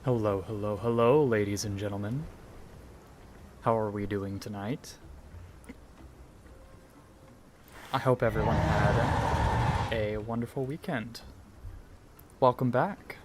Hello, hello, hello, ladies and gentlemen. How are we doing tonight? I hope everyone had a wonderful weekend. Welcome back.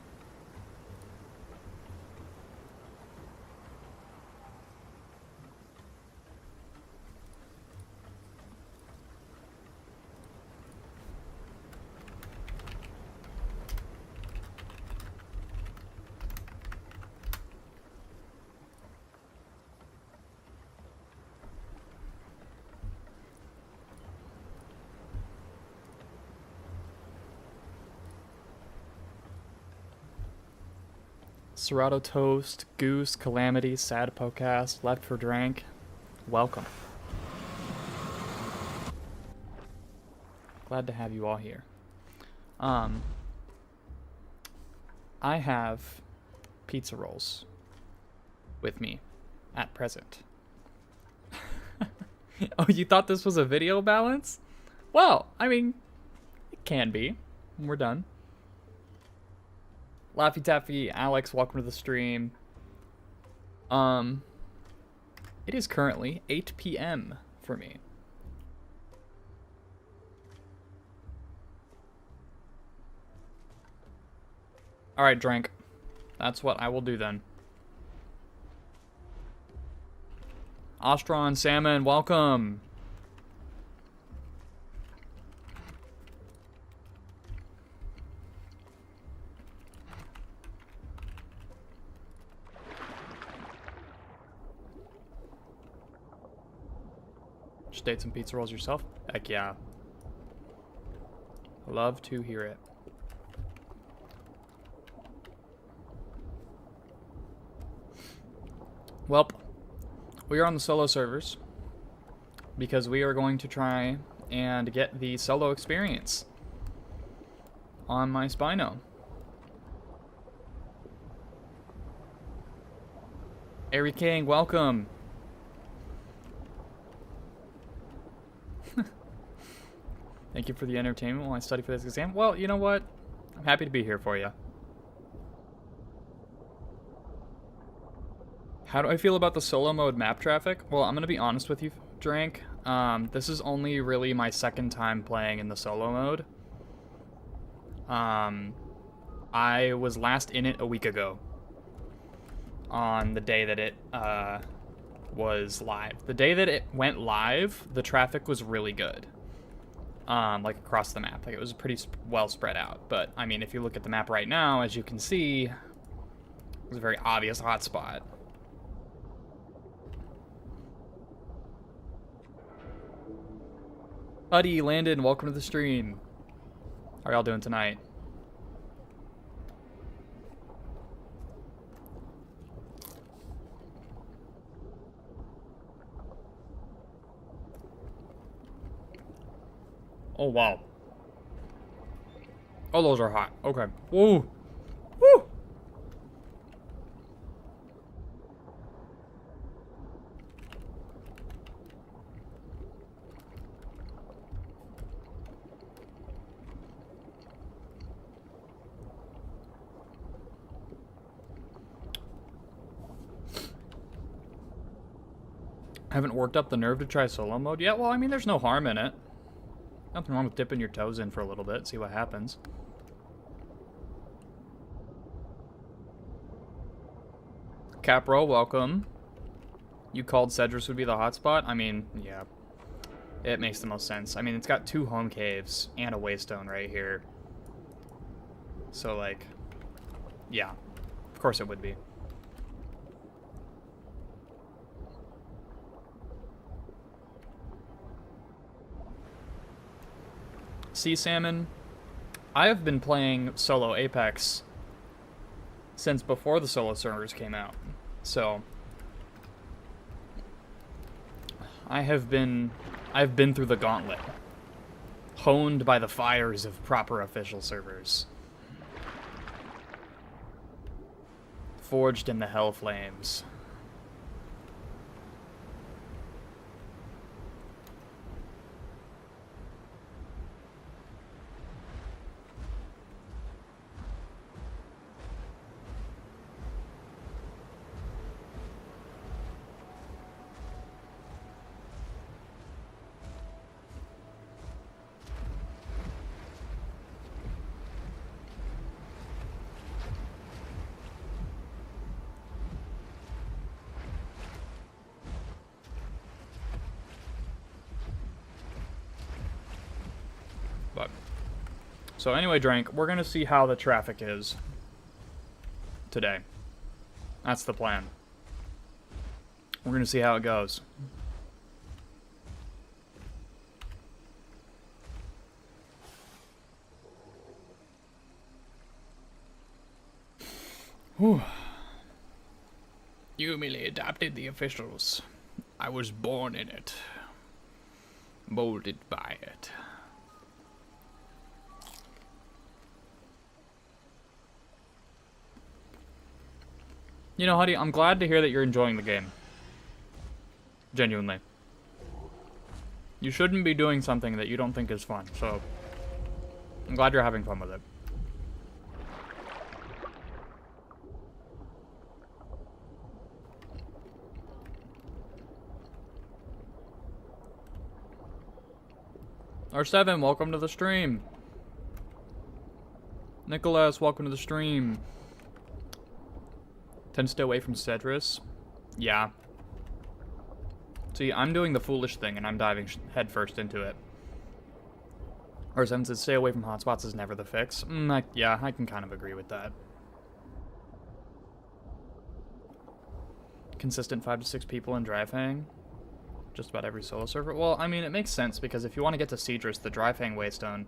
Serato Toast, Goose, Calamity, Sad Podcast, Left for Drank. Welcome. Glad to have you all here. I have pizza rolls with me at present. Oh, you thought this was a video balance? Well, I mean, it can be. We're done. Laffy Taffy, Alex, welcome to the stream. It is currently 8 p.m. for me. Alright, Drank. That's what I will do then. Ostron, Salmon, welcome. Just ate some pizza rolls yourself? Heck yeah. Love to hear it. Welp, we are on the solo servers because we are going to try and get the solo experience on my Spino. Airy King, welcome. Thank you for the entertainment while I study for this exam. Well, you know what? I'm happy to be here for you. How do I feel about the solo mode map traffic? Well, I'm going to be honest with you, Drank. This is only really my second time playing in the solo mode. I was last in it a week ago. On the day that it was live. The day that it went live, the traffic was really good. Like across the map. Like it was pretty well spread out. But, I mean, if you look at the map right now, as you can see, it's a very obvious hotspot. Buddy, Landon, welcome to the stream. How are y'all doing tonight? Oh, wow. Oh, those are hot. Okay. Woo! Woo! Haven't worked up the nerve to try solo mode yet? Well, I mean, there's no harm in it. Nothing wrong with dipping your toes in for a little bit, see what happens. Capro, welcome. You called Cedrus would be the hotspot? I mean, yeah. It makes the most sense. I mean, it's got 2 home caves and a waystone right here. So, like, yeah. Of course it would be. Sea Salmon, I have been playing solo Apex since before the solo servers came out. So, I've been through the gauntlet, honed by the fires of proper official servers, forged in the hell flames. So anyway, Drank, we're going to see how the traffic is today. That's the plan. We're going to see how it goes. Whew. You merely adopted the officials. I was born in it. Molded by it. You know, Huddy, I'm glad to hear that you're enjoying the game. Genuinely. You shouldn't be doing something that you don't think is fun, so I'm glad you're having fun with it. R7, welcome to the stream. Nicholas, welcome to the stream. 10 stay away from Cedrus. Yeah. See, I'm doing the foolish thing and I'm diving headfirst into it. R7 says stay away from hotspots is never the fix. Yeah, I can kind of agree with that. Consistent 5 to 6 people in Dry Fang. Just about every solo server. Well, I mean, it makes sense because if you want to get to Cedrus, the Dry Fang Waystone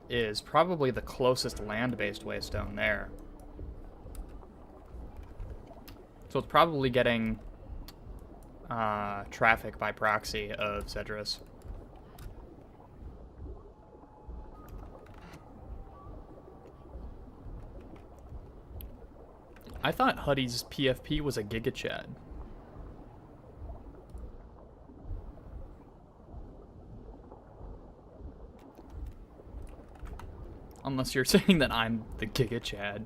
is probably the closest land-based waystone there. So it's probably getting traffic by proxy of Cedrus. I thought Huddy's PFP was a gigachad. Unless you're saying that I'm the Giga Chad.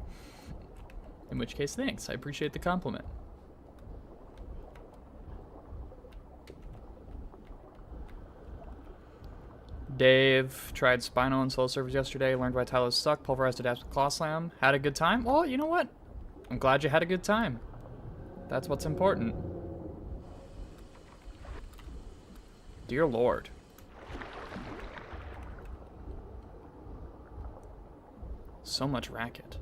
In which case, thanks. I appreciate the compliment. Dave tried Spino and solo servers yesterday, learned why Tylos suck, pulverized adapt with Claw Slam. Had a good time? Well, you know what? I'm glad you had a good time. That's what's important. Dear Lord. So much racket.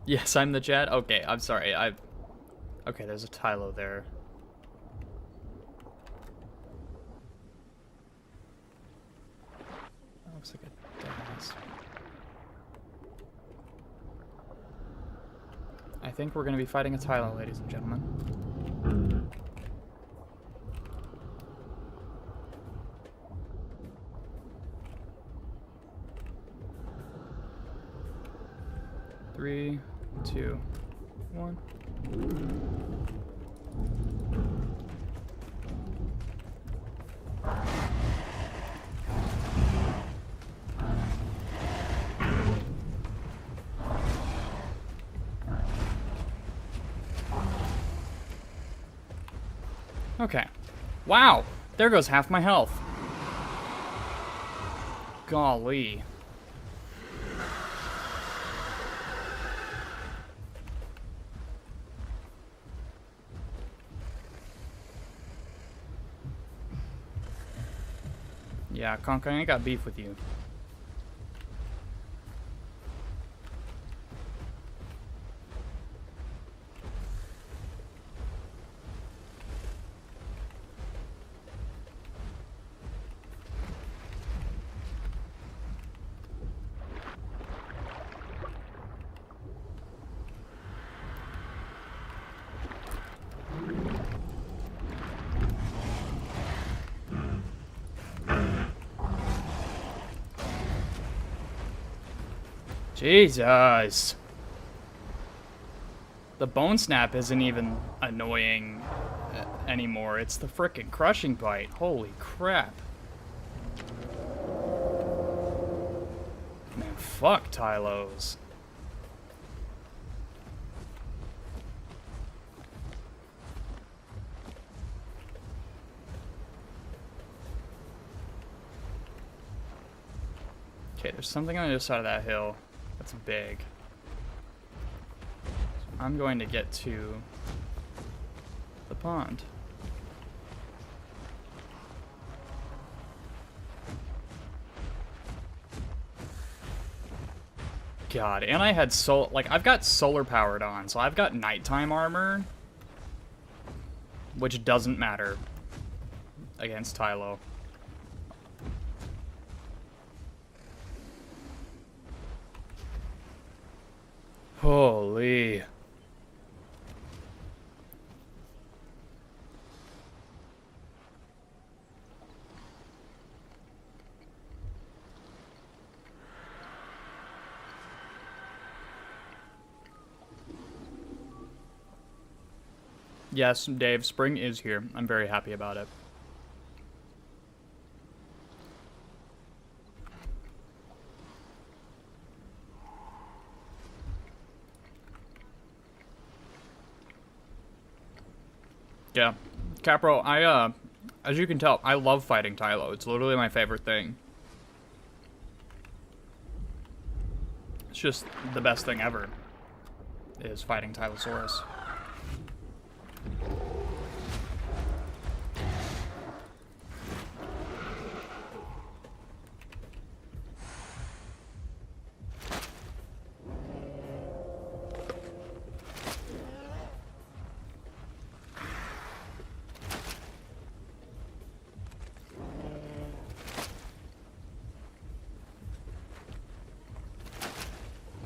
Yes, I'm the Chad. Okay, I'm sorry. Okay, there's a Tylo there. That looks like a death. I think we're going to be fighting a Tylo, ladies and gentlemen. Three, two, one. Okay. Wow! There goes half my health. Golly. Yeah, Conk, I ain't got beef with you. Jesus. The bone snap isn't even annoying anymore. It's the frickin' crushing bite. Holy crap. Man, fuck Tylos. Okay, there's something on the other side of that hill. That's big. So I'm going to get to the pond. God, and I had I've got solar powered on, so I've got nighttime armor, which doesn't matter against Tylo. Holy. Yes, Dave, spring is here. I'm very happy about it. Yeah. Capro, as you can tell, I love fighting Tylo. It's literally my favorite thing. It's just the best thing ever, is fighting Tylosaurus.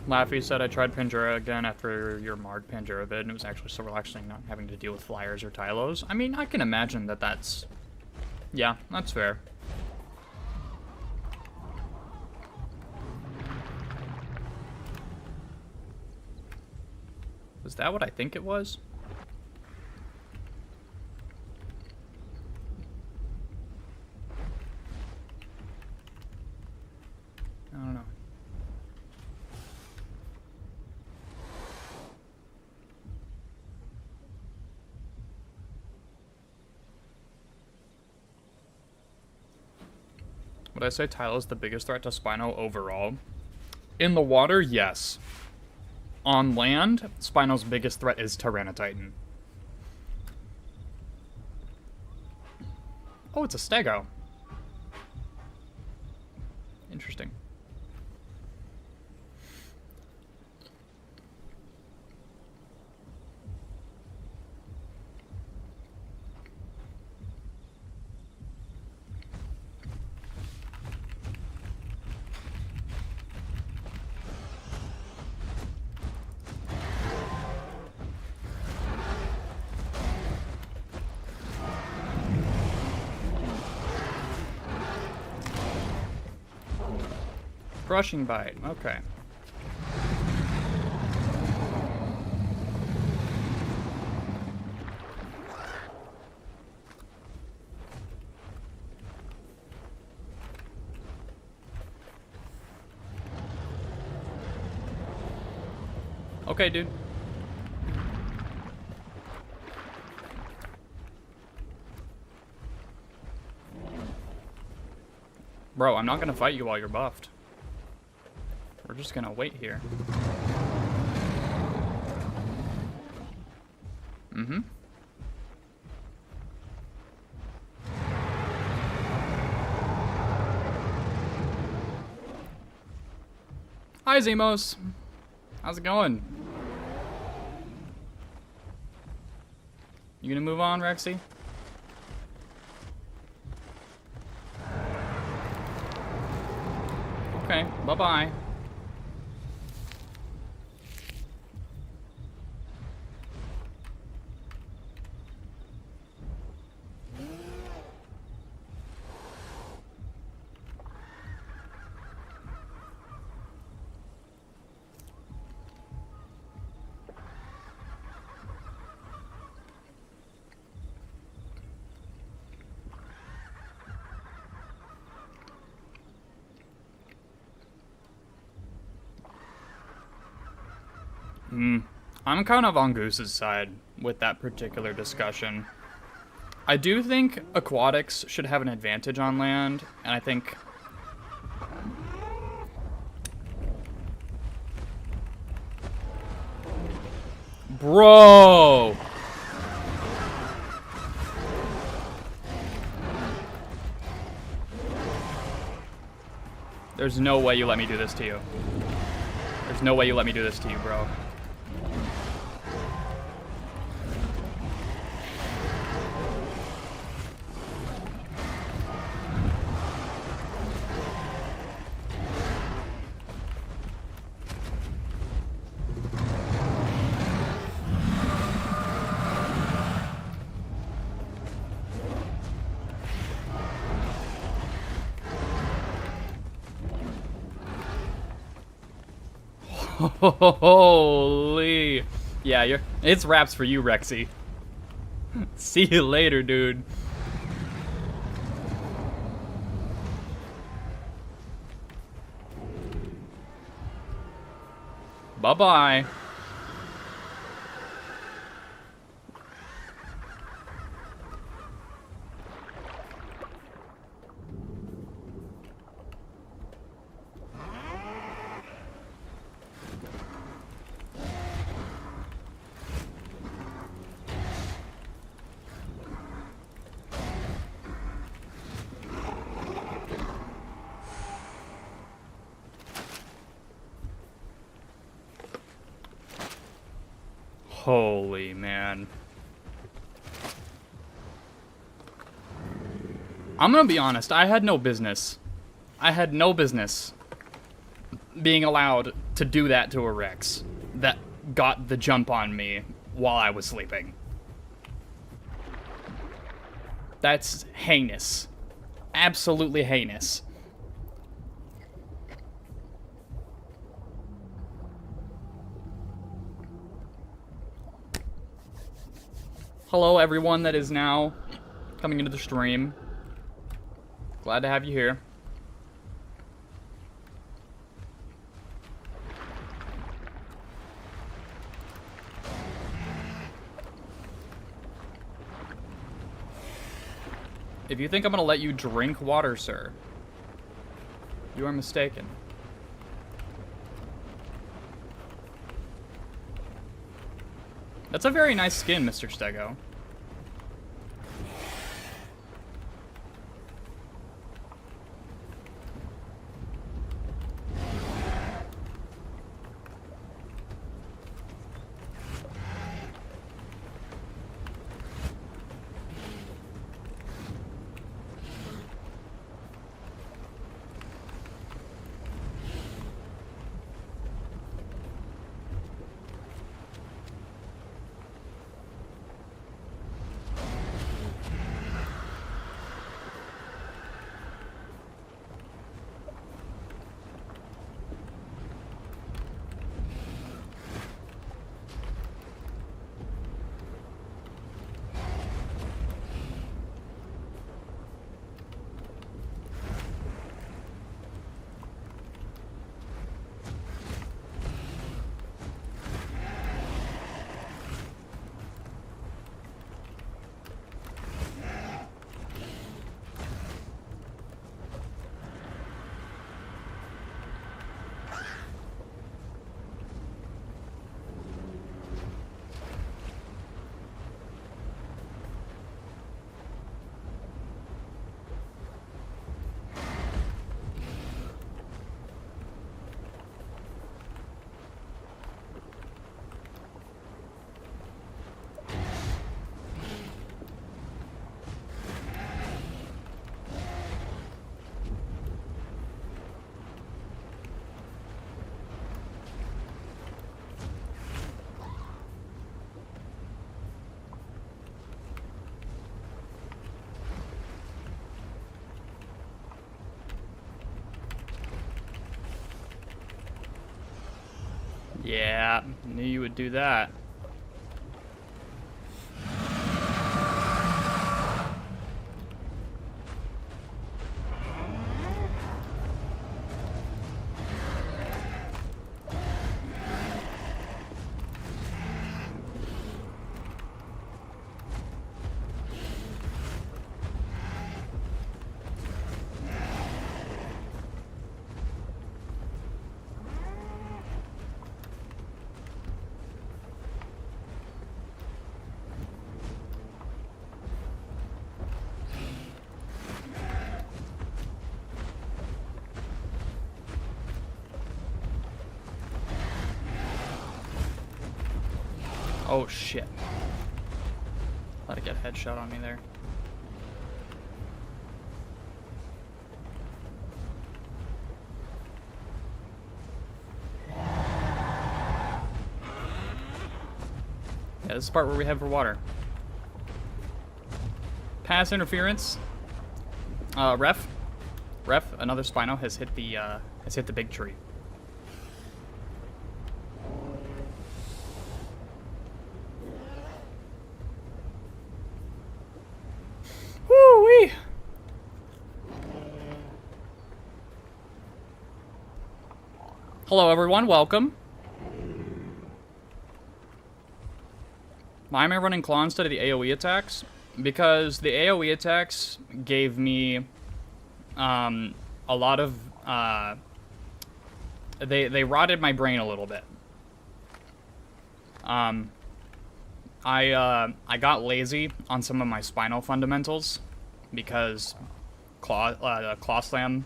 Laffy said I tried Pangera again after your Marg Pangera vid, and it was actually so relaxing not having to deal with flyers or Tylos. I mean, I can imagine that that's... Yeah, that's fair. Was that what I think it was? I don't know. Would I say Tylo's the biggest threat to Spino overall? In the water, yes. On land, Spino's biggest threat is Tyrannotitan. Oh, it's a stego. Interesting. Crushing bite, okay. Okay, dude. Bro, I'm not gonna fight you while you're buffed. We're just gonna wait here. Mm-hmm. Hi, Zemos. How's it going? You gonna move on, Rexy? Okay, bye-bye. I'm kind of on Goose's side with that particular discussion. I do think aquatics should have an advantage on land, and I think... Bro! There's no way you let me do this to you. There's no way you let me do this to you, bro. Holy. Yeah, it's wraps for you, Rexy. See you later, dude. Bye-bye. Holy man. I'm gonna be honest, I had no business being allowed to do that to a Rex that got the jump on me while I was sleeping. That's heinous. Absolutely heinous. Hello, everyone that is now coming into the stream. Glad to have you here. If you think I'm gonna let you drink water, sir, you are mistaken. That's a very nice skin, Mr. Stego. Yeah, knew you would do that. Oh, shit. Let it get headshot on me there. Yeah, this is the part where we head for water. Pass interference. Ref, another Spino has hit the big tree. Woo-wee! Hello everyone, welcome. Why am I running Claw instead of the AoE attacks? Because the AoE attacks gave me a lot of they rotted my brain a little bit. I got lazy on some of my Spinal fundamentals because Claw Slam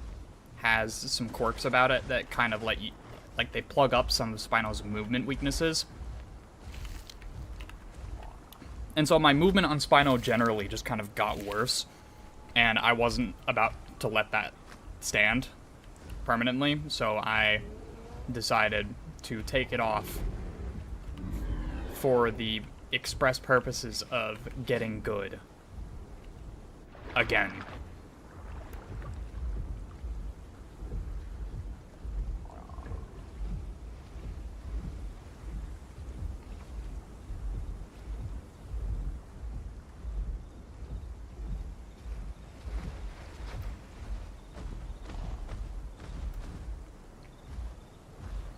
has some quirks about it that kind of let you, like, they plug up some of Spinal's movement weaknesses. And so my movement on Spino generally just kind of got worse, and I wasn't about to let that stand permanently, so I decided to take it off for the express purposes of getting good again.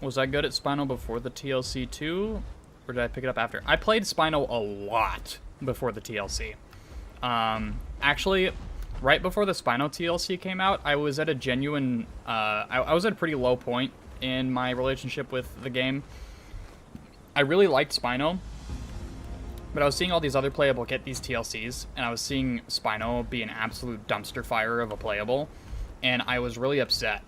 Was I good at Spino before the TLC too, or did I pick it up after? I played Spino a lot before the TLC. Actually, right before the Spino TLC came out, I was at a genuine, I was at a pretty low point in my relationship with the game. I really liked Spino, but I was seeing all these other playable get these TLCs, and I was seeing Spino be an absolute dumpster fire of a playable, and I was really upset.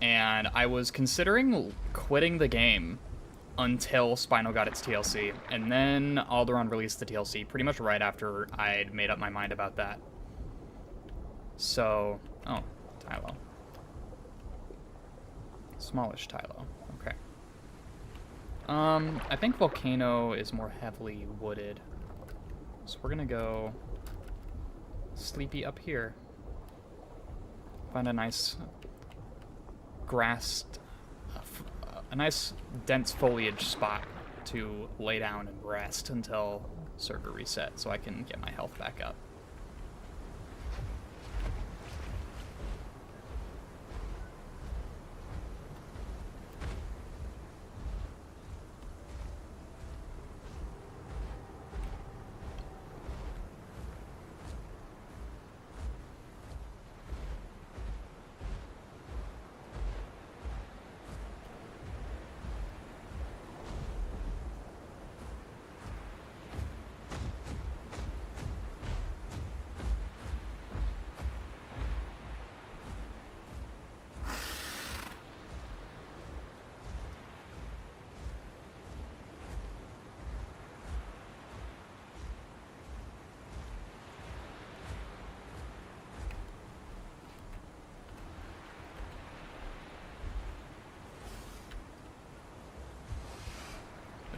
And I was considering quitting the game until Spino got its TLC, and then Alderaan released the TLC pretty much right after I'd made up my mind about that. So, oh, Tylo. Smallish Tylo, okay. I think Volcano is more heavily wooded, so we're gonna go sleepy up here. Find a nice grassed, a nice dense foliage spot to lay down and rest until server reset so I can get my health back up.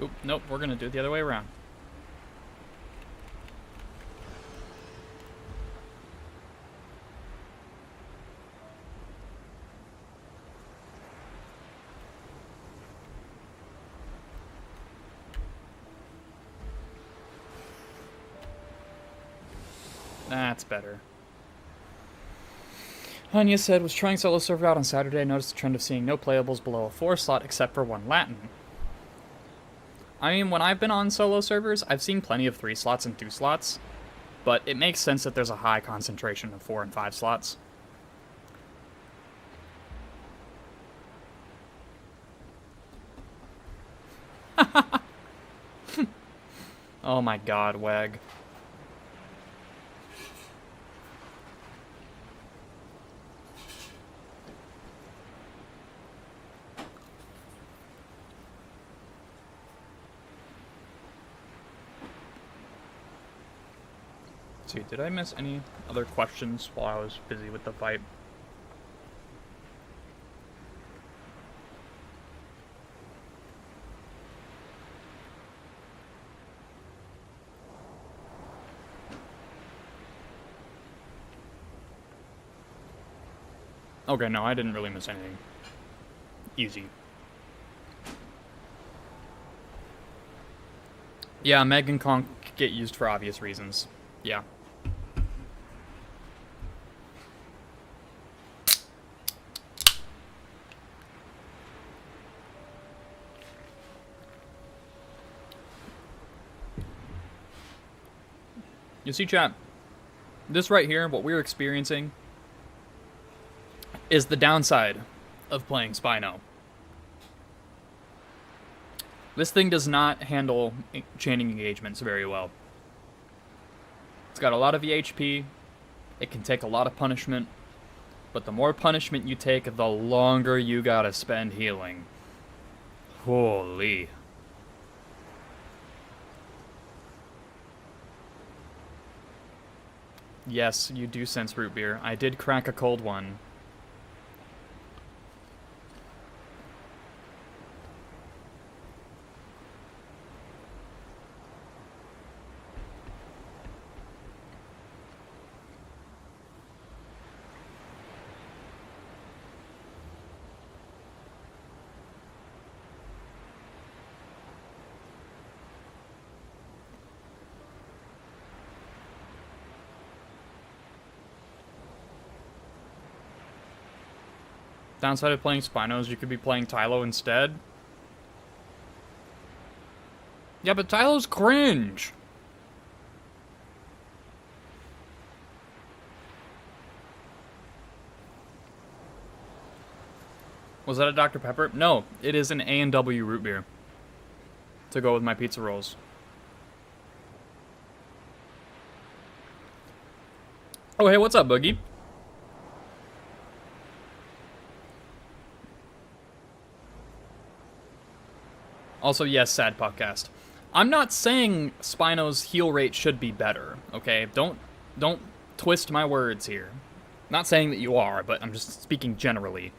Oop, nope, we're gonna do it the other way around. That's better. Anya said, was trying solo server out on Saturday. I noticed a trend of seeing no playables below a 4 slot except for 1 Latin. I mean, when I've been on solo servers, I've seen plenty of 3 slots and 2 slots, but it makes sense that there's a high concentration of 4 and 5 slots. Oh my god, Weg. Let's see, did I miss any other questions while I was busy with the fight? Okay, no, I didn't really miss anything. Easy. Yeah, Meg and Conk get used for obvious reasons. Yeah. You see, chat, this right here, what we're experiencing, is the downside of playing Spino. This thing does not handle chaining engagements very well. It's got a lot of EHP, it can take a lot of punishment, but the more punishment you take, the longer you gotta spend healing. Holy. Yes, you do sense root beer. I did crack a cold one. Downside of playing Spinos, you could be playing Tylo instead. Yeah, but Tylo's cringe. Was that a Dr. Pepper? No, it is an A&W root beer. To go with my pizza rolls. Oh, hey, what's up, Boogie? Also, yes, sad podcast. I'm not saying Spino's heal rate should be better, okay? Don't twist my words here. Not saying that you are, but I'm just speaking generally.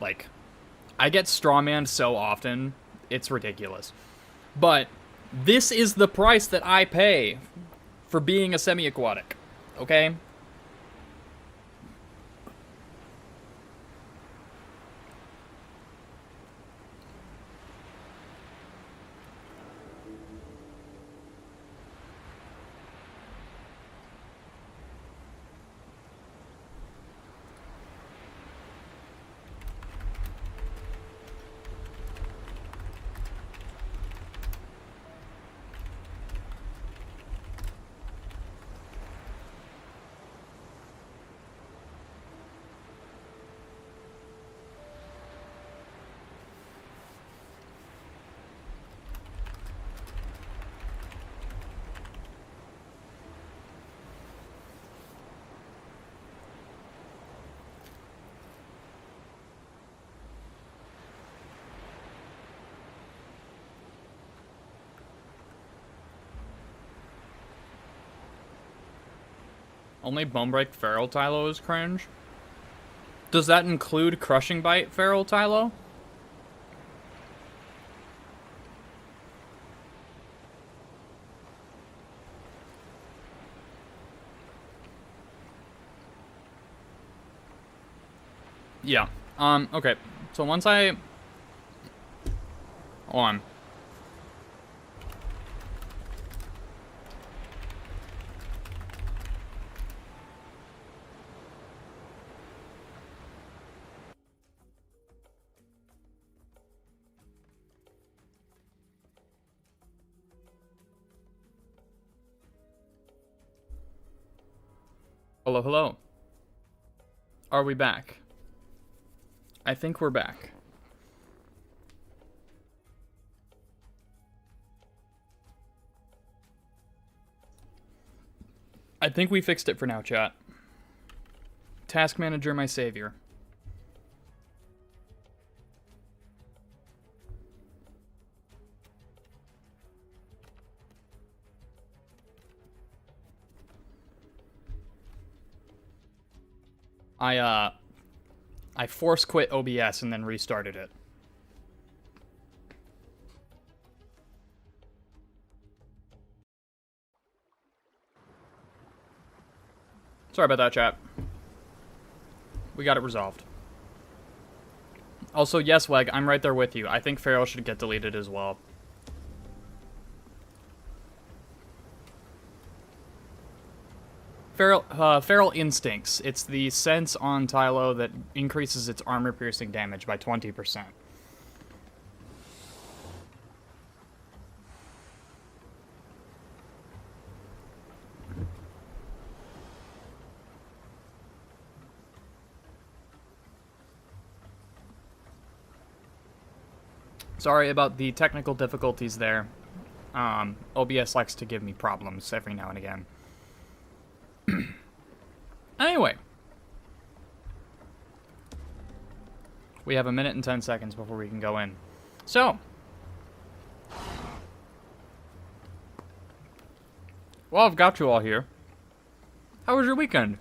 Like, I get strawmanned so often, it's ridiculous. But this is the price that I pay for being a semi-aquatic, okay? Only Bone Break Feral Tylo is cringe? Does that include Crushing Bite Feral Tylo? Yeah. Okay. So once I... Hold on. Hello, hello. Are we back? I think we're back. I think we fixed it for now, chat. Task Manager, my savior. I force quit OBS and then restarted it. Sorry about that, chat. We got it resolved. Also, yes, Weg, I'm right there with you. I think Feral should get deleted as well. Feral Instincts. It's the sense on Tylo that increases its armor-piercing damage by 20%. Sorry about the technical difficulties there. OBS likes to give me problems every now and again. Anyway. We have 1 minute and 10 seconds before we can go in. So. Well, I've got you all here. How was your weekend?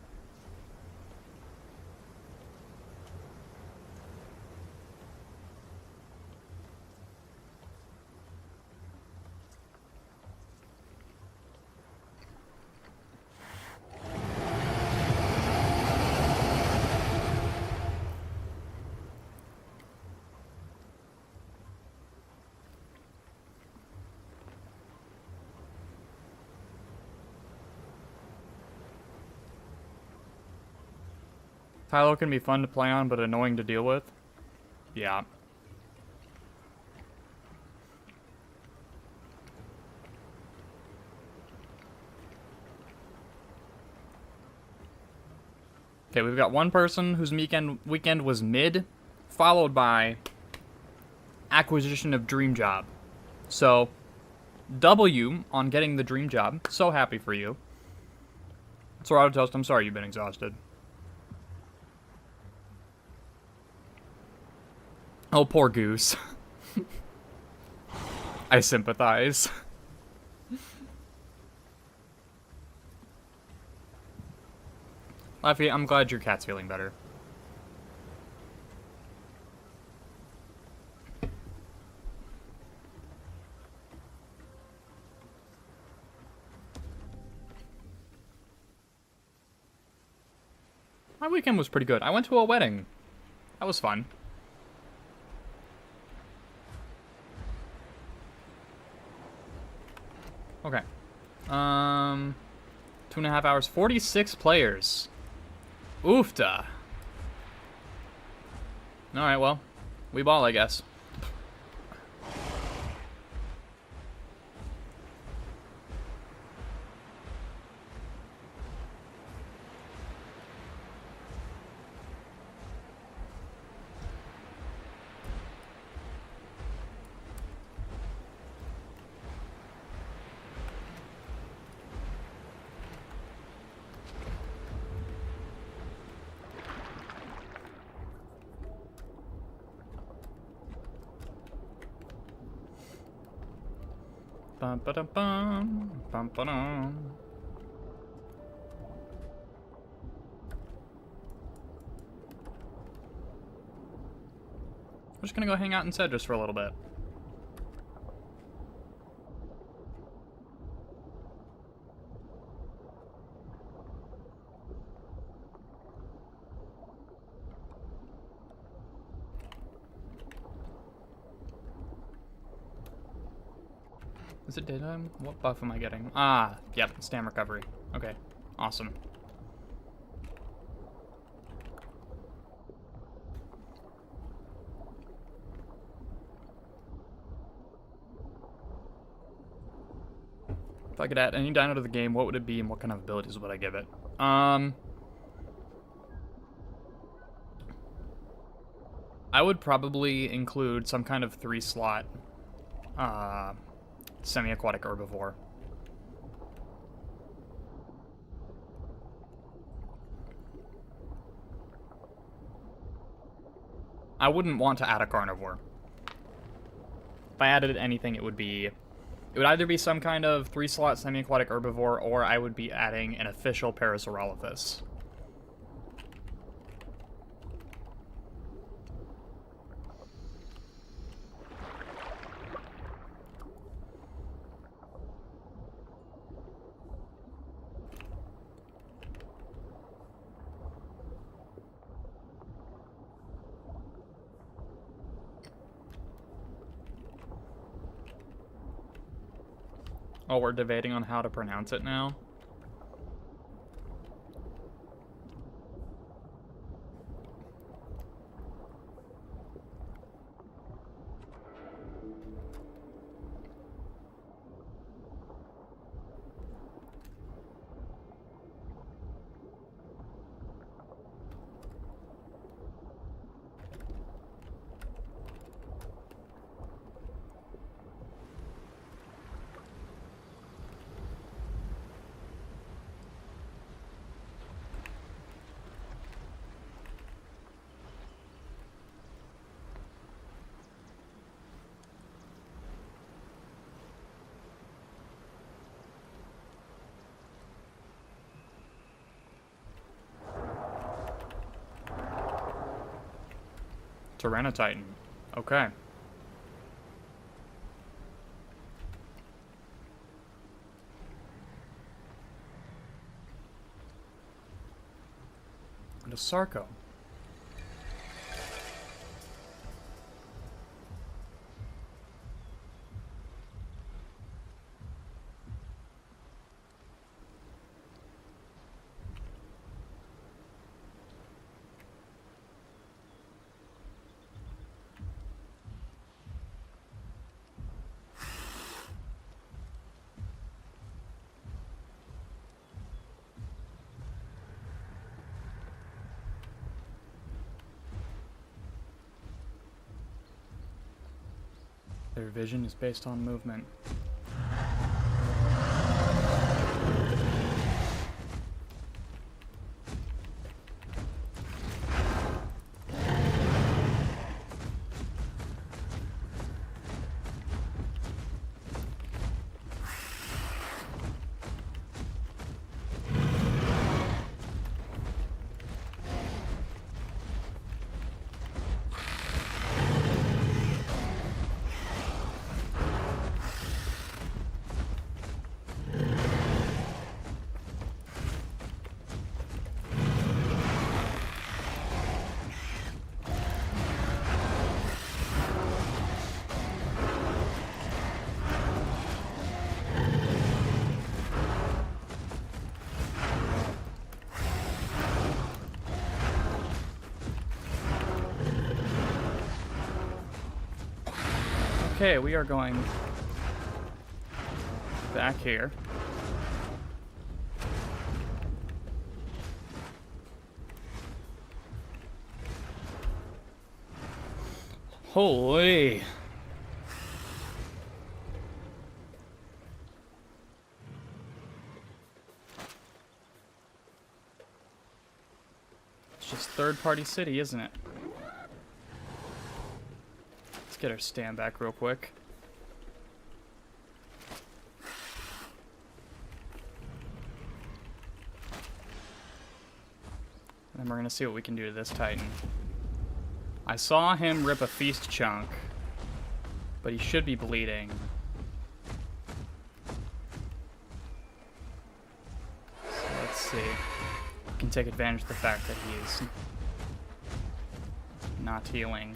Tylo can be fun to play on, but annoying to deal with. Yeah. Okay, we've got one person whose weekend was mid, followed by acquisition of dream job. So, W on getting the dream job. So happy for you. Sorado Toast, I'm sorry you've been exhausted. Oh, poor Goose. I sympathize. Laffy, I'm glad your cat's feeling better. My weekend was pretty good. I went to a wedding. That was fun. Okay. 2.5 hours. 46 players. Oofta. Alright, well. We ball, I guess. Bum ba dum bum bum ba dum. We're just gonna go hang out in Cedrus for a little bit. Is it daytime? What buff am I getting? Ah, yep, stam recovery. Okay, awesome. If I could add any dino to the game, what would it be and what kind of abilities would I give it? I would probably include some kind of 3-slot semi-aquatic herbivore. I wouldn't want to add a carnivore. If I added anything, it would either be some kind of 3-slot semi-aquatic herbivore, or I would be adding an official Parasaurolophus. Oh, we're debating on how to pronounce it now. Tyrannotitan. Okay. And a Sarco. Their vision is based on movement. Okay, we are going back here. Holy. It's just third-party city, isn't it? Get our stand back real quick. And then we're gonna see what we can do to this Titan. I saw him rip a feast chunk, but he should be bleeding. So let's see. We can take advantage of the fact that he's not healing.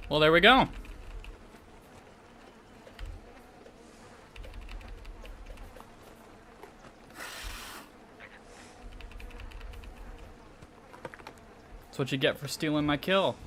Well, there we go. That's what you get for stealing my kill.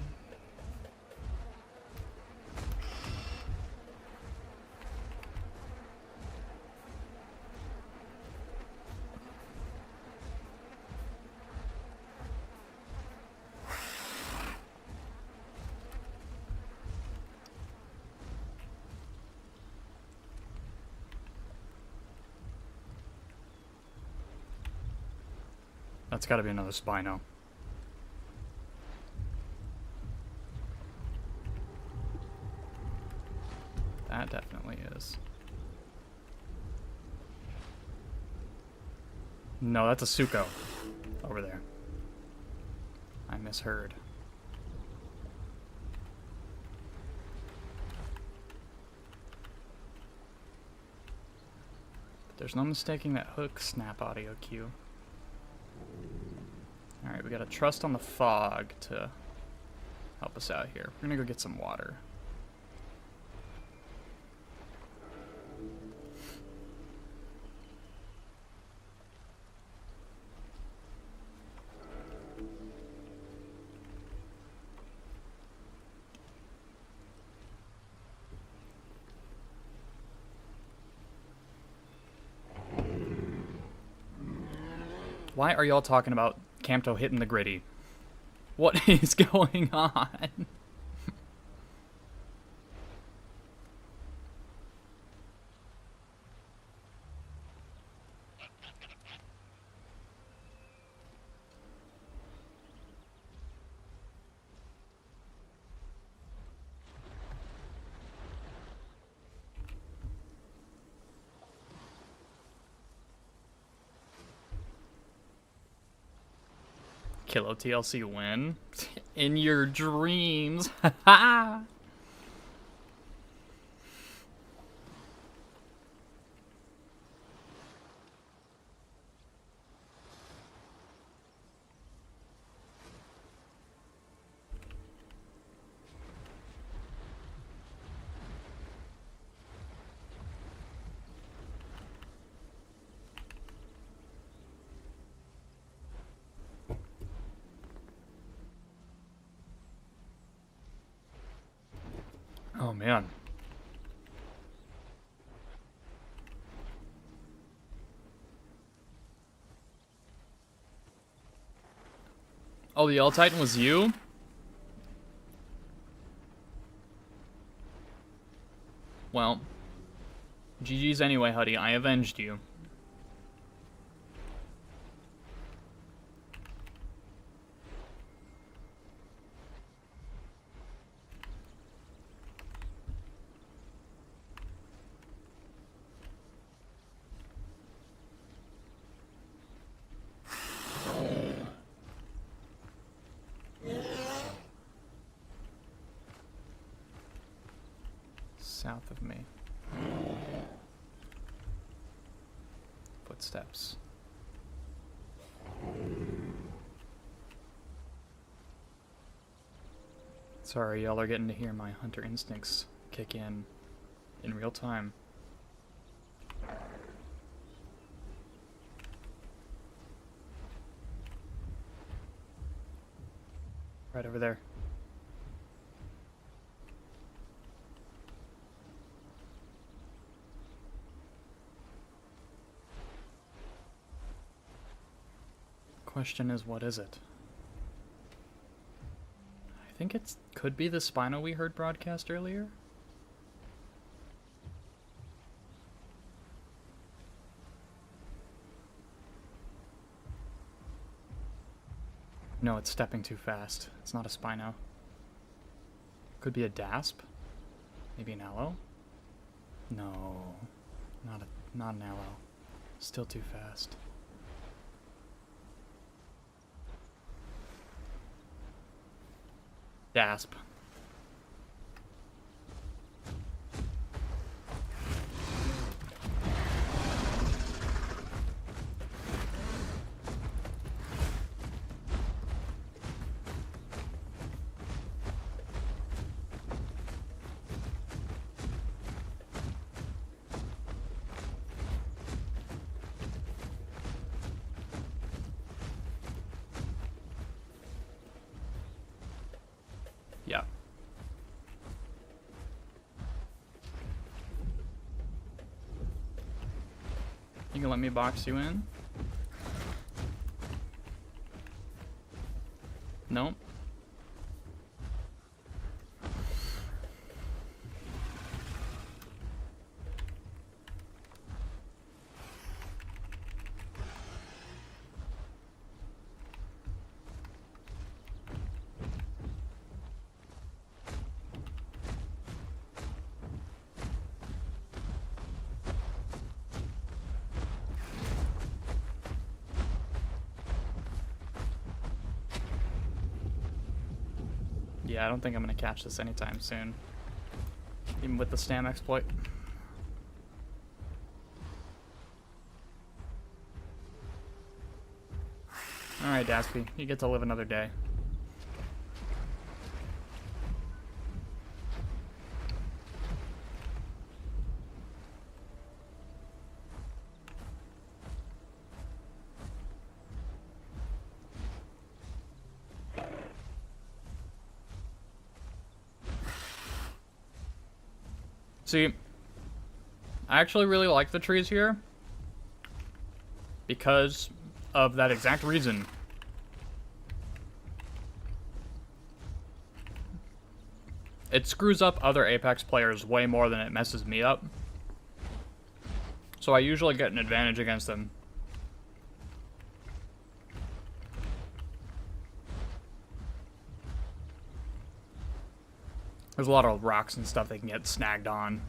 That's gotta be another Spino. That definitely is. No, that's a Suko. Over there. I misheard. But there's no mistaking that hook snap audio cue. Alright, we gotta trust on the fog to help us out here. We're gonna go get some water. Why are y'all talking about Campto hitting the gritty? What is going on? Kilo TLC win? In your dreams. Haha. Oh man. Oh, the L-Titan was you? Well, GG's anyway, Huddy. I avenged you. South of me. Footsteps. Sorry, y'all are getting to hear my hunter instincts kick in real time. Right over there. Question is, what is it? I think it could be the Spino we heard broadcast earlier. No, it's stepping too fast. It's not a Spino. Could be a Dasp? Maybe an Aloe? No. Not an Aloe. Still too fast. Dasp. Yeah. You can let me box you in? Nope. Yeah, I don't think I'm going to catch this anytime soon. Even with the stam exploit. Alright, Daspy, you get to live another day. See, I actually really like the trees here because of that exact reason. It screws up other Apex players way more than it messes me up. So I usually get an advantage against them. There's a lot of rocks and stuff they can get snagged on.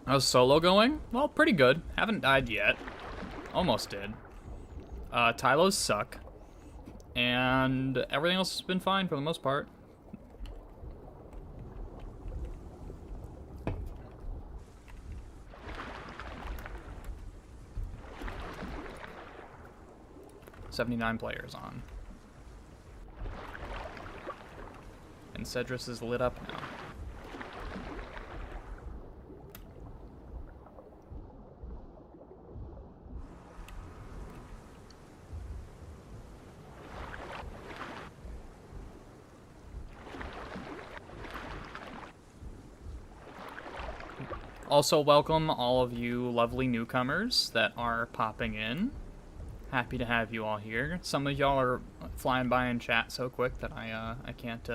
How's solo going? Well, pretty good. Haven't died yet. Almost did. Tylos suck. And everything else has been fine for the most part. $79 players on. And Cedrus is lit up now. Also, welcome all of you lovely newcomers that are popping in. Happy to have you all here. Some of y'all are flying by in chat so quick that I can't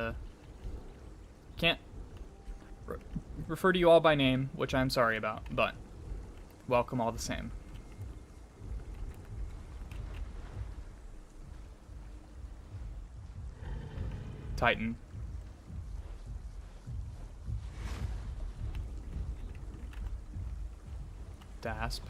refer to you all by name, which I'm sorry about, but welcome all the same. Titan. Dasp.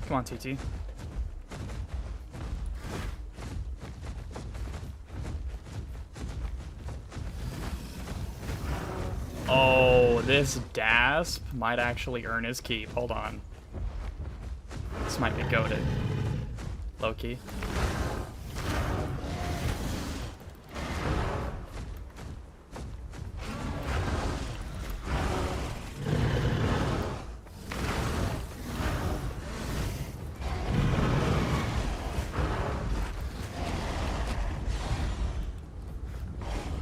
Come on, TT. Oh, this Dasp might actually earn his keep. Hold on. This might be goated. Low-key.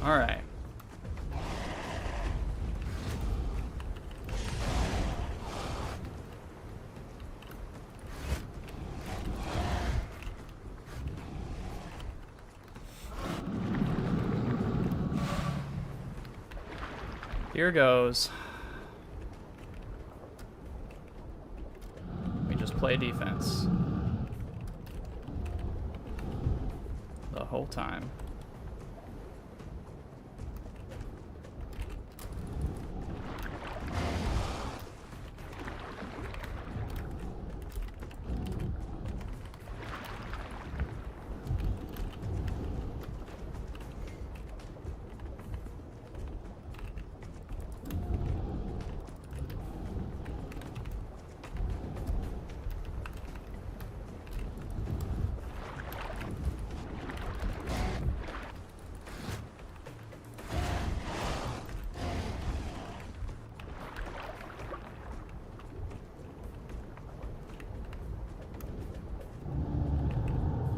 Alright. Here goes. We just play defense. The whole time.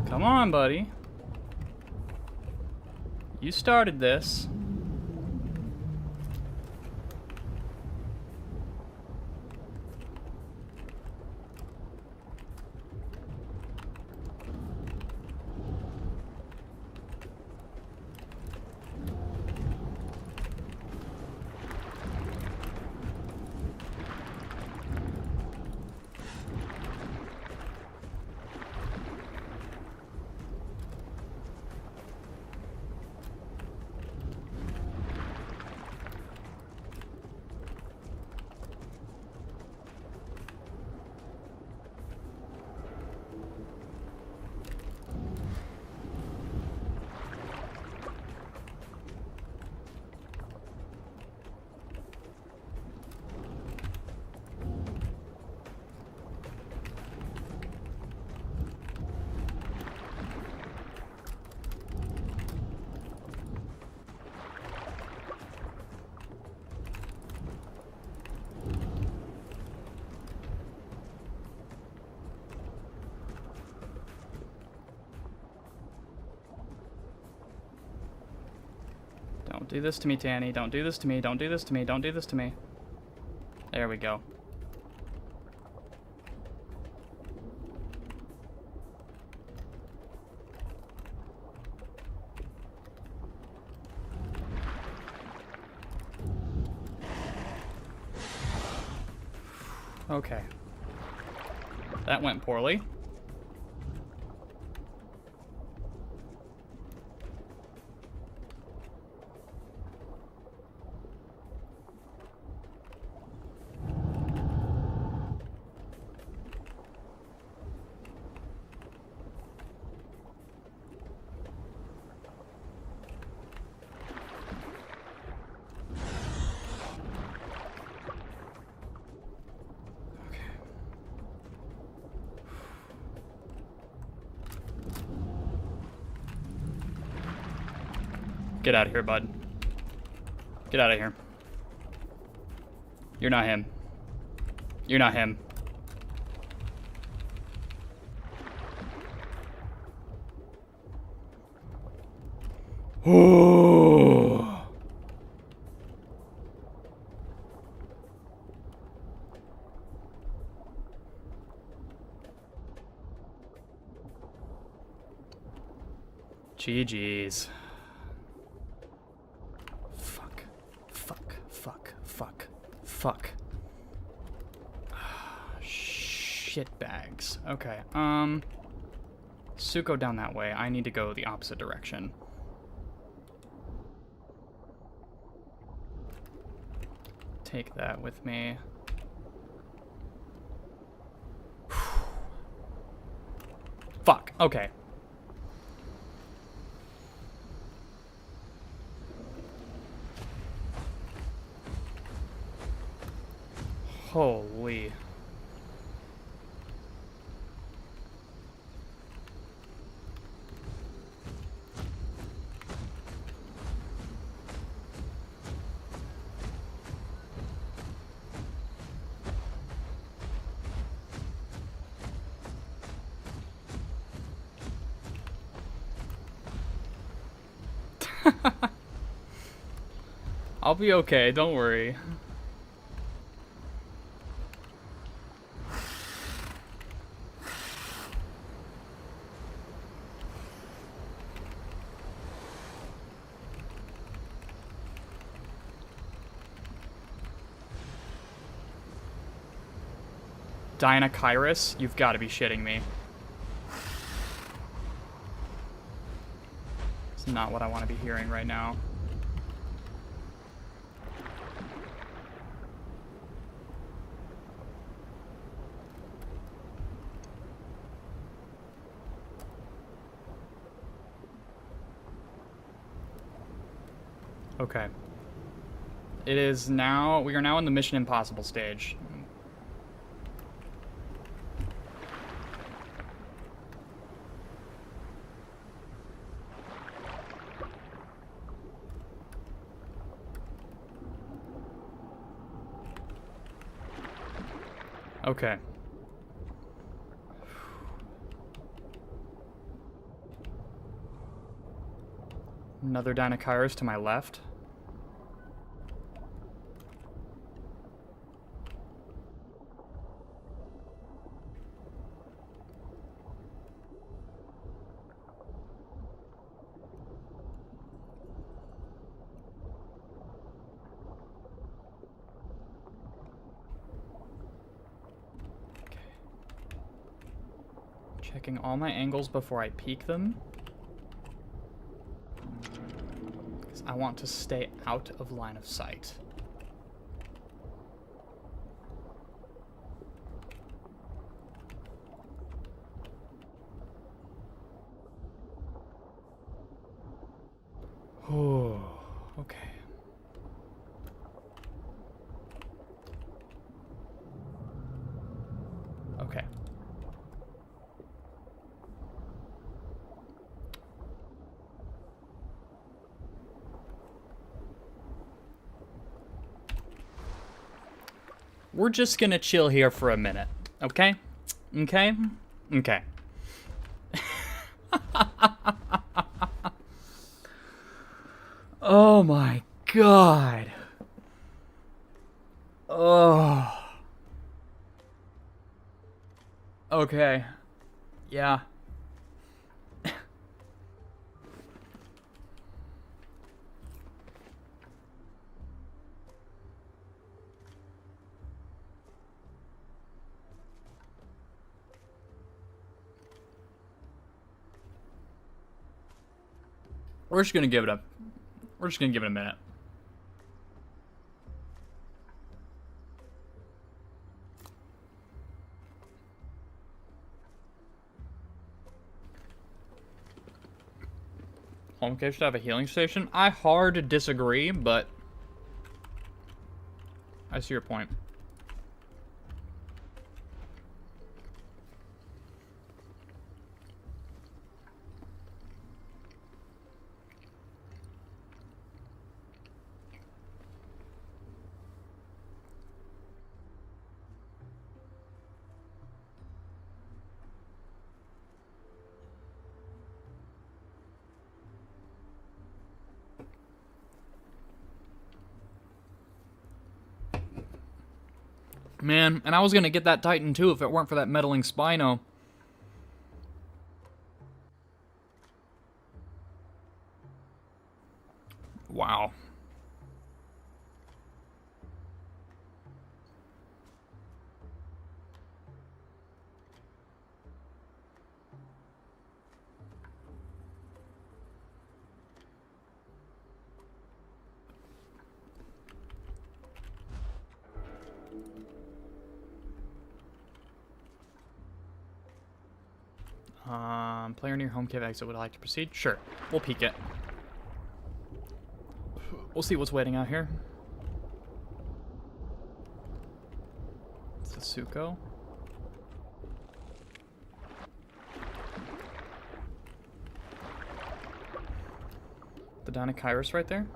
Come on, buddy. You started this. Don't do this to me, Tanny. Don't do this to me. Don't do this to me. Don't do this to me. There we go. Okay. That went poorly. Get out of here, bud. Get out of here. You're not him. You're not him. Ooh. GG's. Fuck. Shit bags. Okay, Suko down that way. I need to go the opposite direction. Take that with me. Fuck, okay. Holy. I'll be okay, don't worry. Diana Kyrus? You've got to be shitting me. It's not what I want to be hearing right now. Okay. It is now, we are now in the Mission Impossible stage. Okay. Another Dinochirus to my left. Checking all my angles before I peek them. Because I want to stay out of line of sight. Oh, okay. Okay. We're just gonna chill here for a minute, okay? Okay? Okay. Oh my god. Oh. Okay. Yeah. We're just gonna give it a minute. Home cave should have a healing station. I hard disagree, but I see your point. Man, and I was gonna get that Titan too if it weren't for that meddling Spino. Wow. Player near home cave exit would like to proceed? Sure. We'll peek it. We'll see what's waiting out here. It's a Suko. The Dinochirus right there.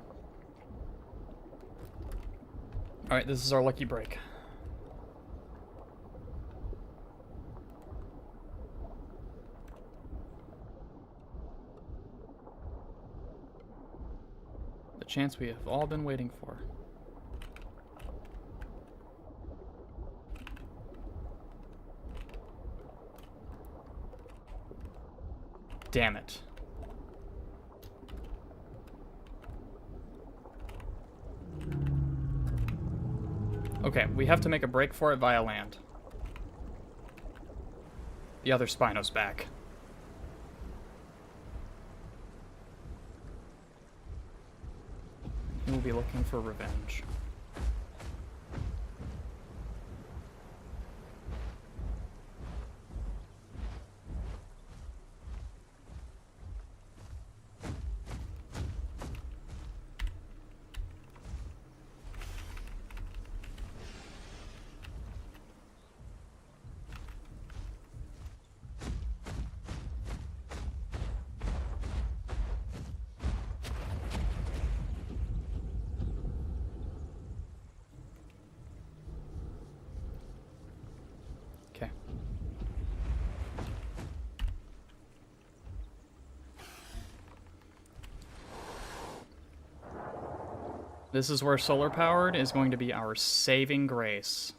Alright, this is our lucky break. The chance we have all been waiting for. Damn it. Okay, we have to make a break for it via land. The other Spino's back. He will be looking for revenge. This is where solar powered is going to be our saving grace.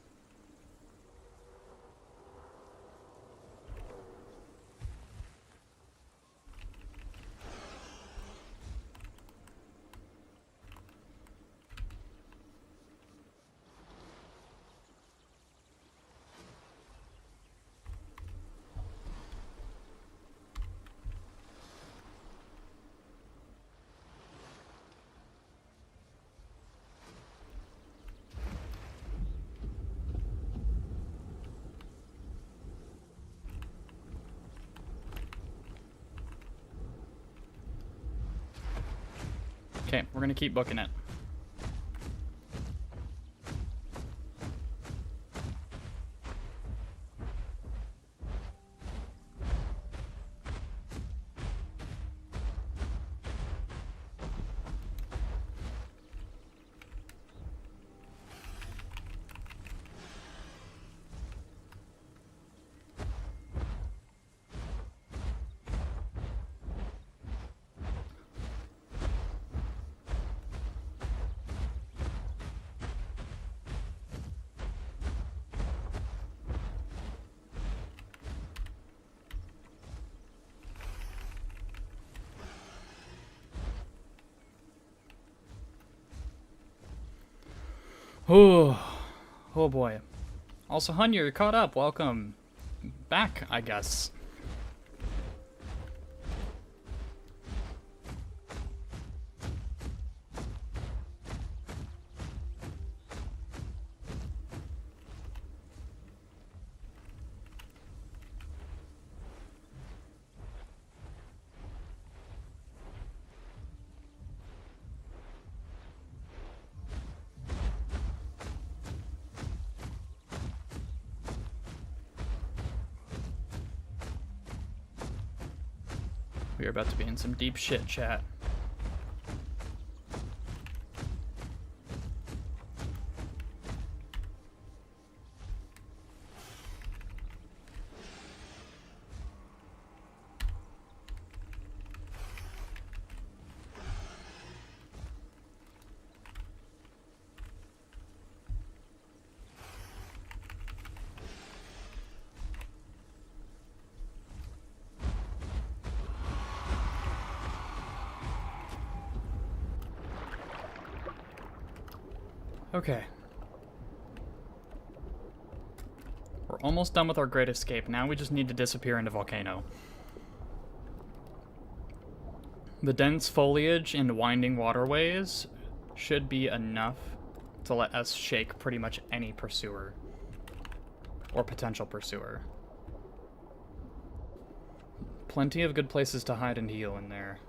Okay, we're gonna keep booking it. Oh boy. Also, Hun, you're caught up. Welcome back, I guess. We are about to be in some deep shit, chat. Okay. We're almost done with our Great Escape. Now we just need to disappear into Volcano. The dense foliage and winding waterways should be enough to let us shake pretty much any pursuer. Or potential pursuer. Plenty of good places to hide and heal in there.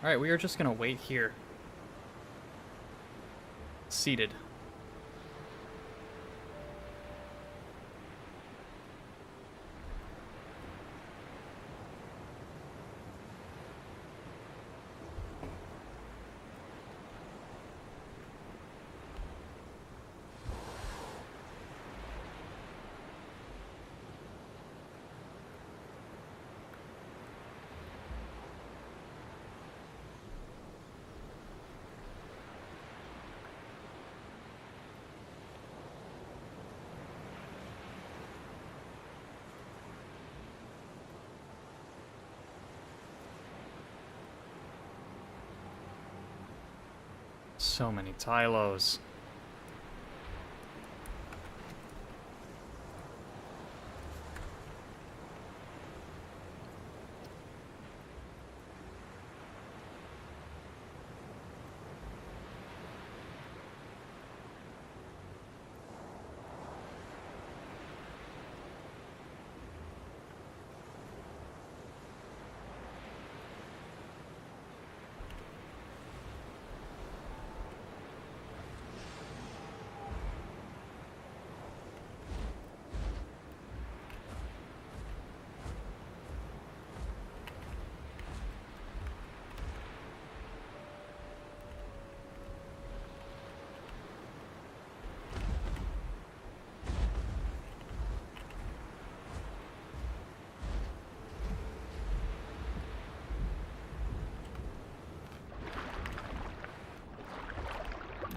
Alright, we are just gonna wait here. Seated. So many Tylos.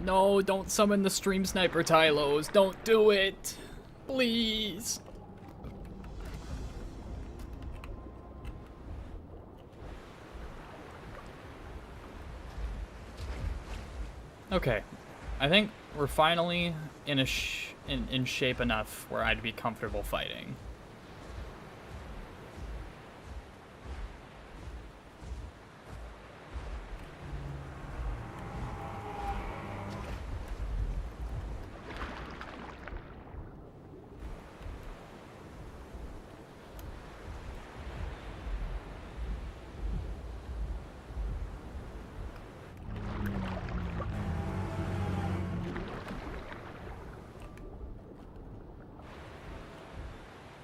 No, don't summon the stream sniper Tylos. Don't do it. Please. Okay. I think we're finally in shape enough where I'd be comfortable fighting.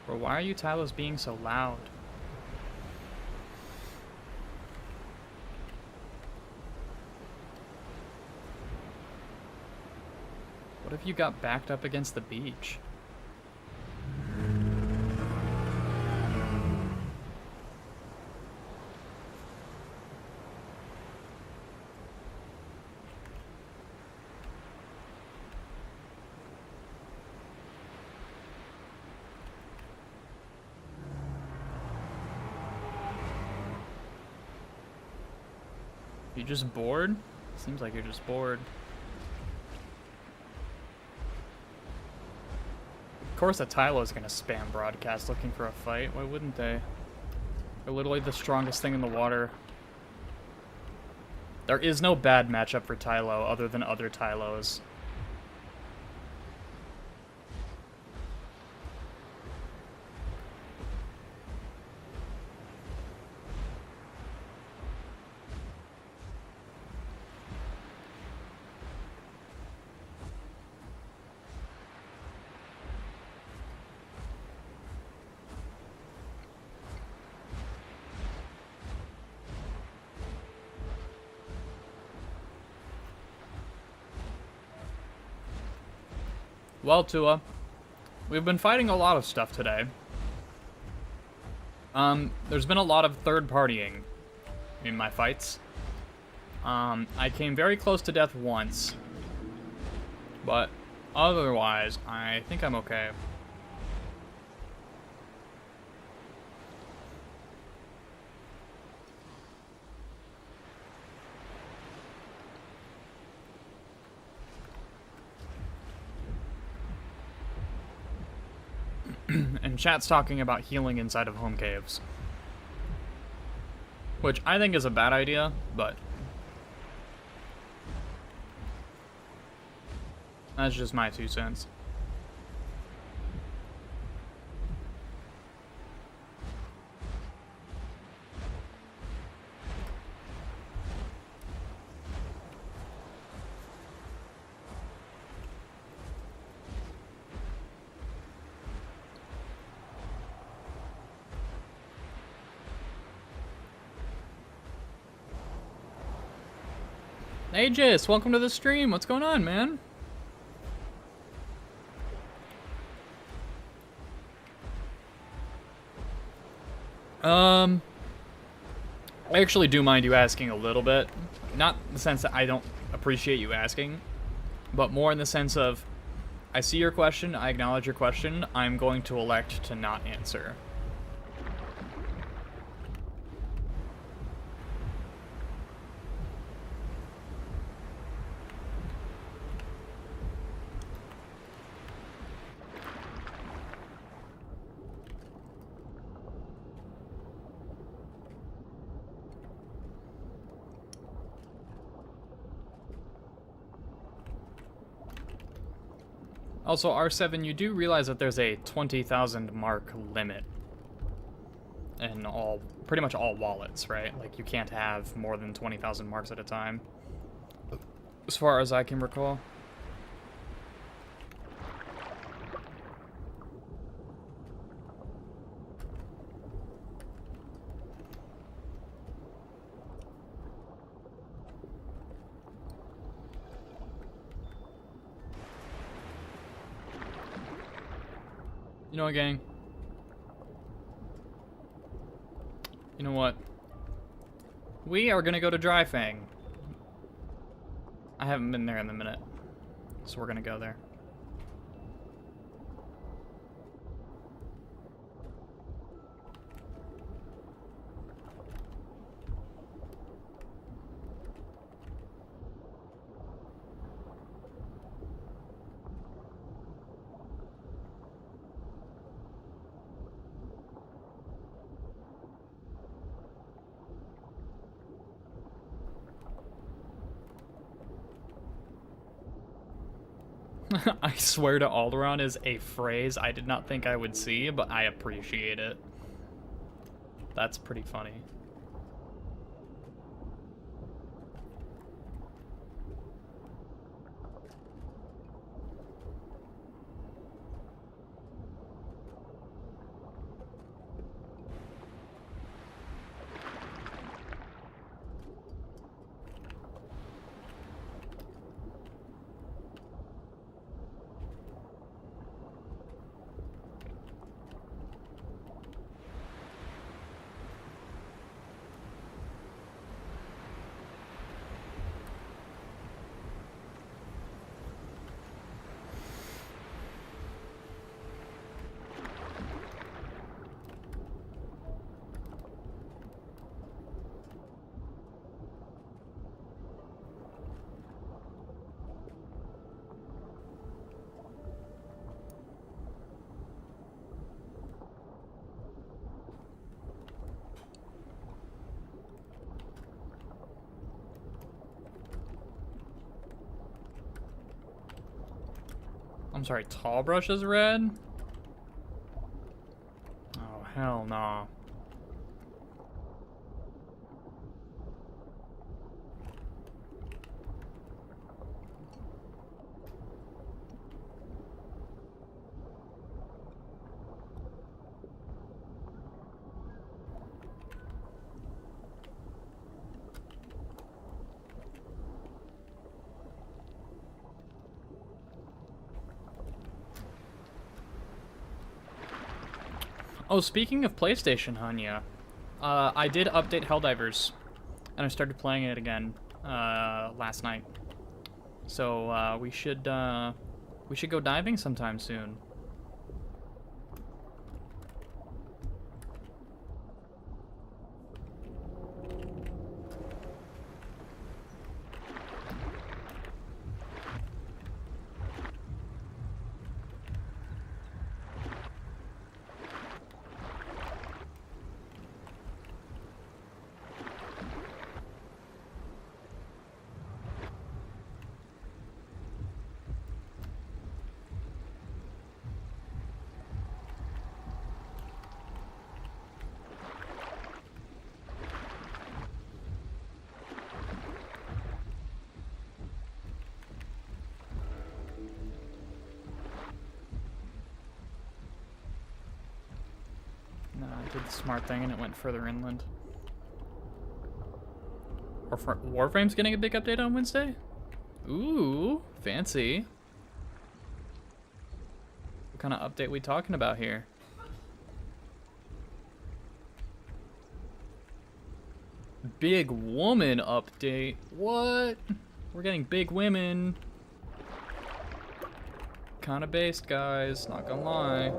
Bro, why are you Talos being so loud? What if you got backed up against the beach? You just bored? Seems like you're just bored. Of course, a Tylo's gonna spam broadcast looking for a fight. Why wouldn't they? They're literally the strongest thing in the water. There is no bad matchup for Tylo other than other Tylos. Well, Tua, we've been fighting a lot of stuff today. There's been a lot of third-partying in my fights. I came very close to death once, but otherwise, I think I'm okay. And chat's talking about healing inside of home caves. Which I think is a bad idea, but that's just my 2 cents. Aegis, welcome to the stream. What's going on, man? I actually do mind you asking a little bit. Not in the sense that I don't appreciate you asking, but more in the sense of, I see your question, I acknowledge your question, I'm going to elect to not answer. Also, R7, you do realize that there's a 20,000 mark limit in pretty much all wallets, right? Like, you can't have more than 20,000 marks at a time, as far as I can recall. You know what, gang? You know what? We are gonna go to Dry Fang. I haven't been there in a minute, so we're gonna go there. I swear to Alderaan is a phrase I did not think I would see, but I appreciate it. That's pretty funny. I'm sorry, Tall Brush is red? Oh, hell no. Oh, speaking of PlayStation, Hanya, I did update Helldivers, and I started playing it again last night. So we should go diving sometime soon. No, I did the smart thing and it went further inland. Warframe's getting a big update on Wednesday? Ooh, fancy. What kind of update we talking about here? Big woman update. What? We're getting big women. Kind of based, guys. Not gonna lie.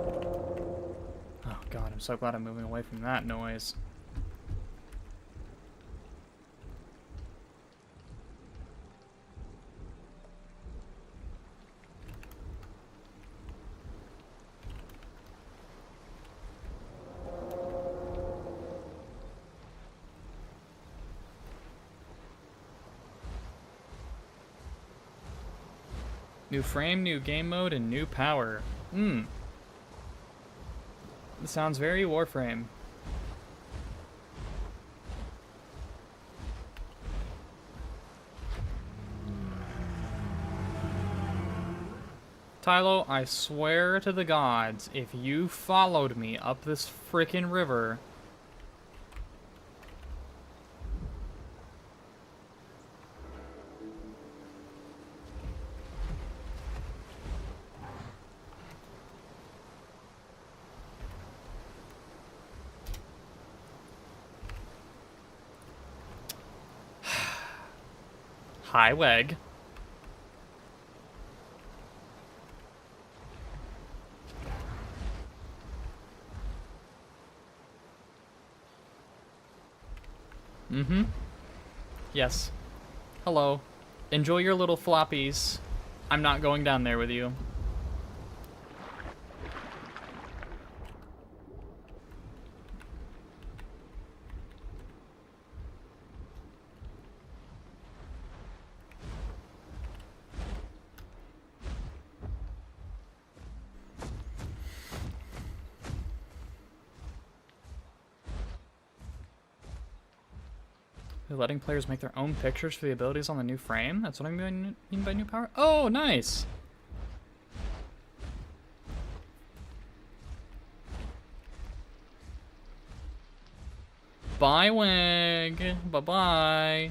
Oh god, I'm so glad I'm moving away from that noise. New frame, new game mode, and new power. Hmm. This sounds very Warframe. Tylo, I swear to the gods, if you followed me up this frickin' river... Hi, Weg. Mm-hmm. Yes. Hello. Enjoy your little floppies. I'm not going down there with you. They're letting players make their own pictures for the abilities on the new frame? That's what I mean by new power? Oh, nice! Bye, Wig! Bye-bye!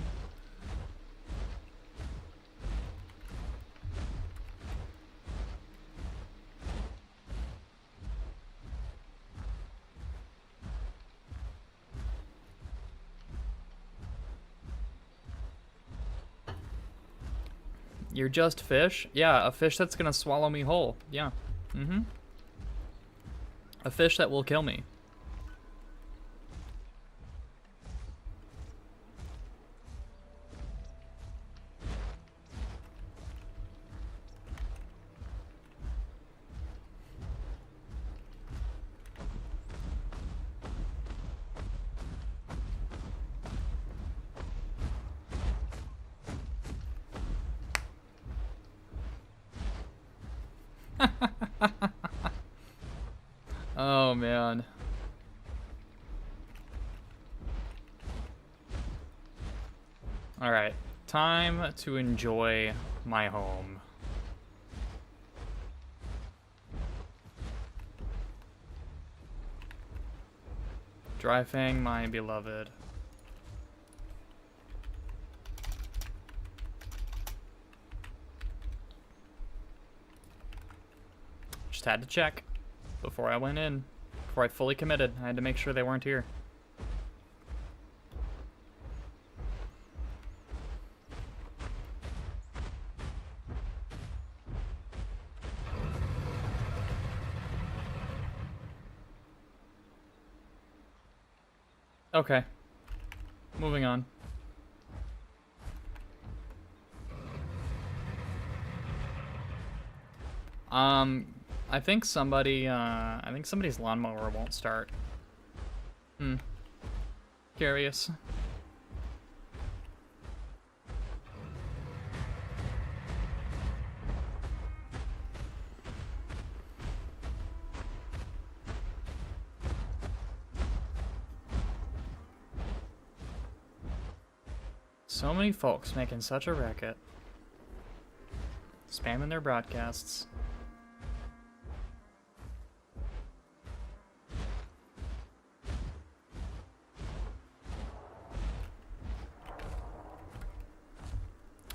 You're just fish? Yeah, a fish that's gonna swallow me whole. Yeah. Mm-hmm. A fish that will kill me. Oh, man. Alright, time to enjoy my home. Dry Fang, my beloved. Just had to check before I went in. Before I fully committed, I had to make sure they weren't here. Okay. Moving on. I think somebody's lawnmower won't start. Curious. So many folks making such a racket. Spamming their broadcasts.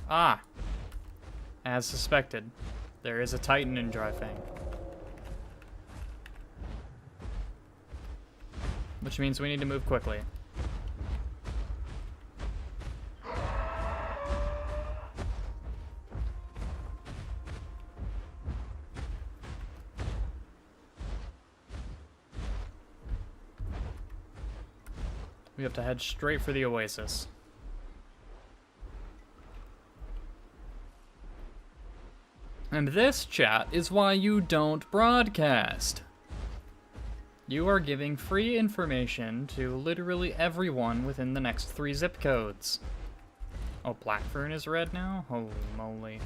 Ah! As suspected, there is a Titan in Dry Fang. Which means we need to move quickly. We have to head straight for the oasis. And this, chat, is why you don't broadcast. You are giving free information to literally everyone within the next 3 zip codes. Oh, Blackfern is red now? Holy moly.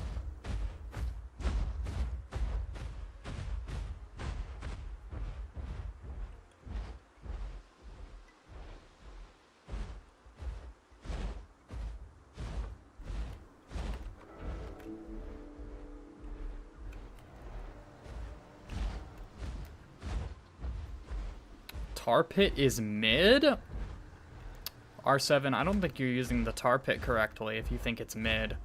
tar pit is mid? R7, I don't think you're using the tar pit correctly if you think it's mid.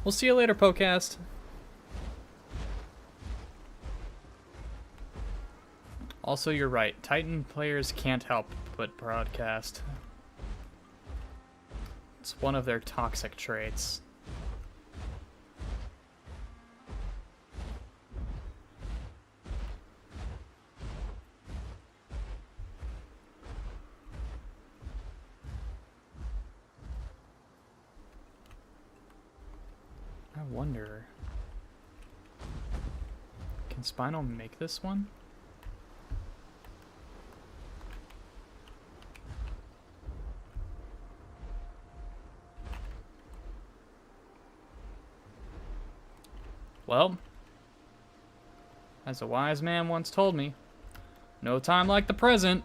We'll see you later, Podcast. Also, you're right. Titan players can't help but broadcast. It's one of their toxic traits. I wonder, can Spino make this one? Well, as a wise man once told me, no time like the present.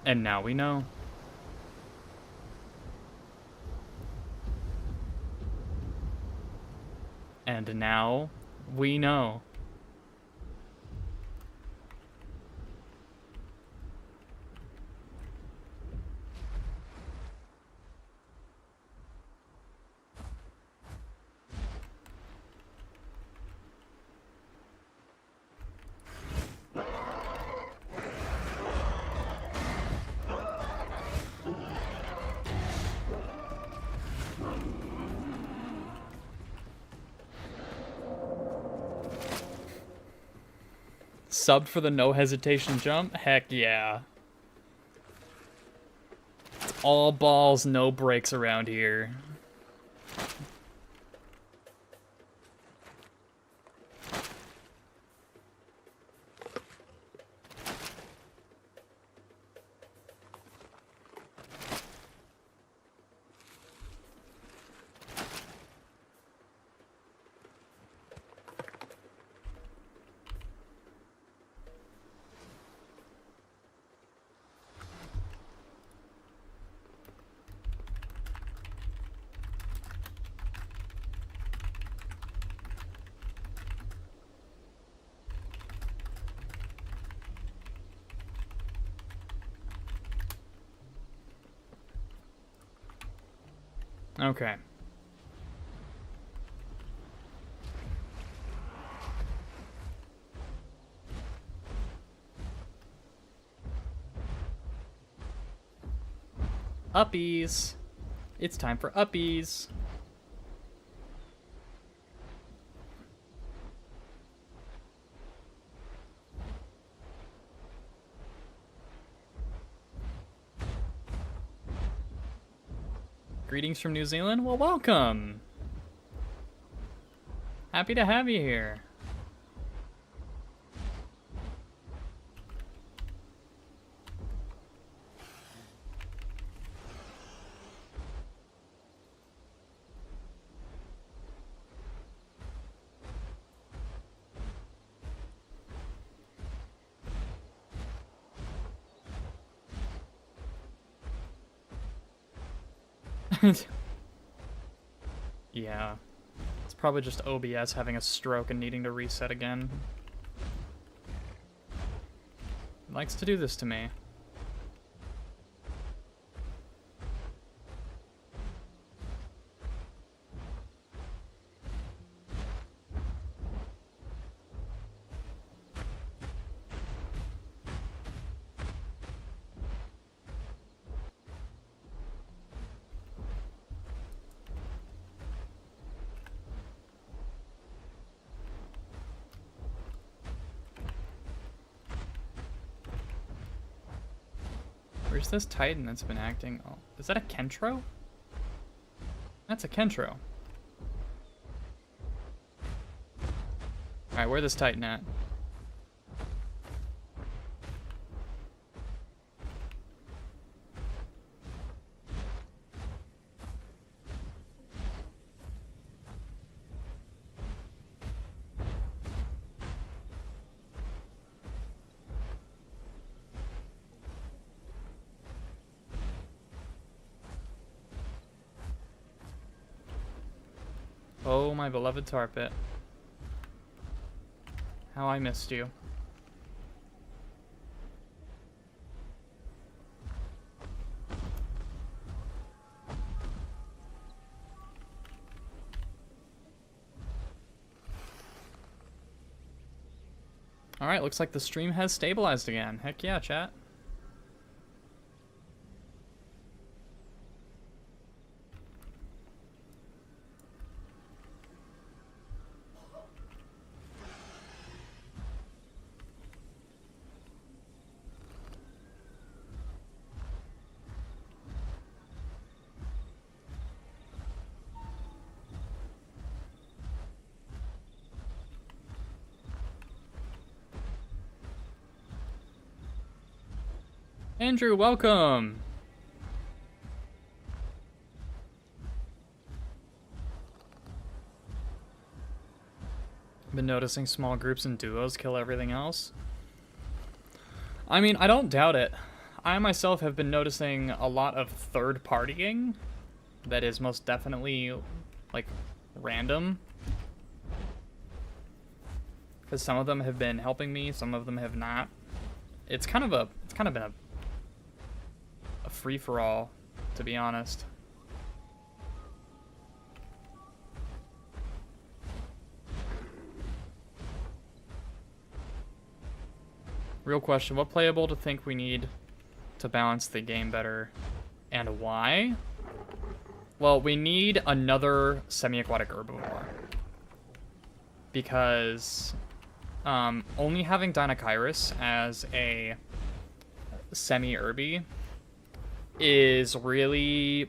And now we know. And now we know. Subbed for the no hesitation jump? Heck yeah. It's all balls, no breaks around here. Okay. Uppies. It's time for uppies. Greetings from New Zealand. Well, welcome. Happy to have you here. Yeah. It's probably just OBS having a stroke and needing to reset again. It likes to do this to me. Where's this Titan that's been acting? Oh, is that a Kentro? That's a Kentro. Alright, where's this Titan at? Oh, my beloved tar pit. How I missed you. Alright, looks like the stream has stabilized again. Heck yeah, chat. Andrew, welcome! Been noticing small groups and duos kill everything else. I mean, I don't doubt it. I myself have been noticing a lot of third partying that is most definitely, like, random. Because some of them have been helping me, some of them have not. It's kind of been a free-for-all, to be honest. Real question, what playable to think we need to balance the game better, and why? Well, we need another semi-aquatic herbivore. Because only having Dinokairos as a semi-herby is really...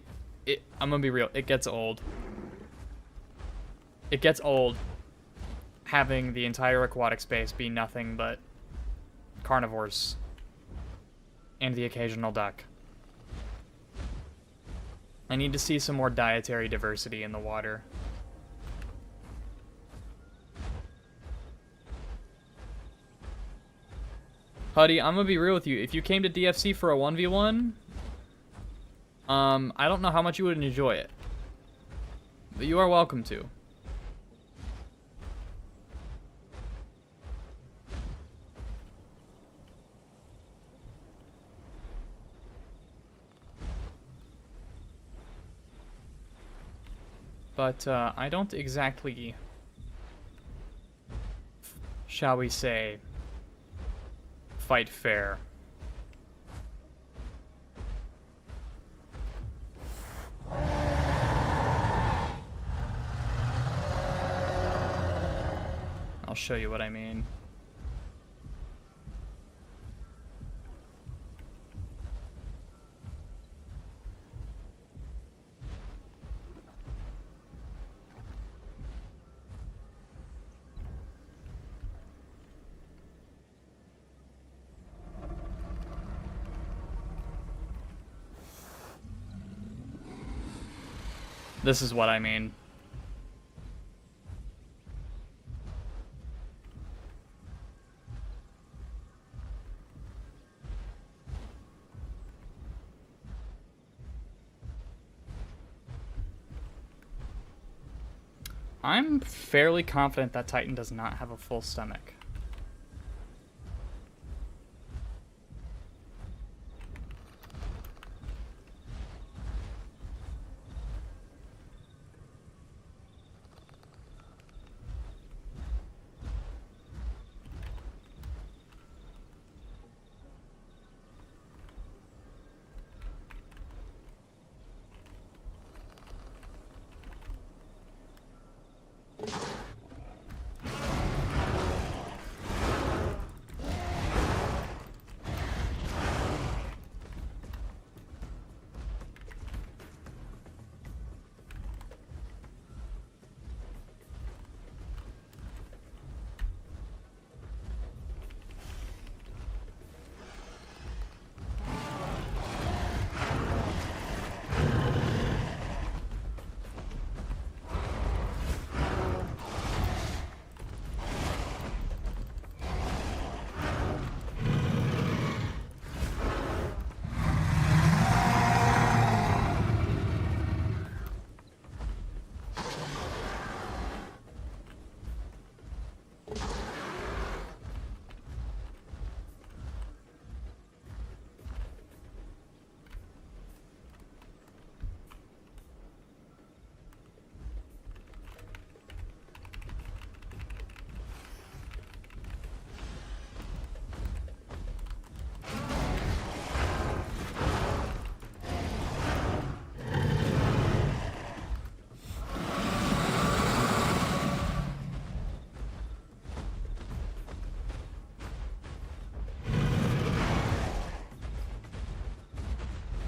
I'm gonna be real, it gets old. It gets old having the entire aquatic space be nothing but carnivores and the occasional duck. I need to see some more dietary diversity in the water. Huddy, I'm gonna be real with you. If you came to DFC for a 1v1, I don't know how much you would enjoy it, but you are welcome to. But I don't exactly, shall we say, fight fair. I'll show you what I mean. This is what I mean. I'm fairly confident that Titan does not have a full stomach.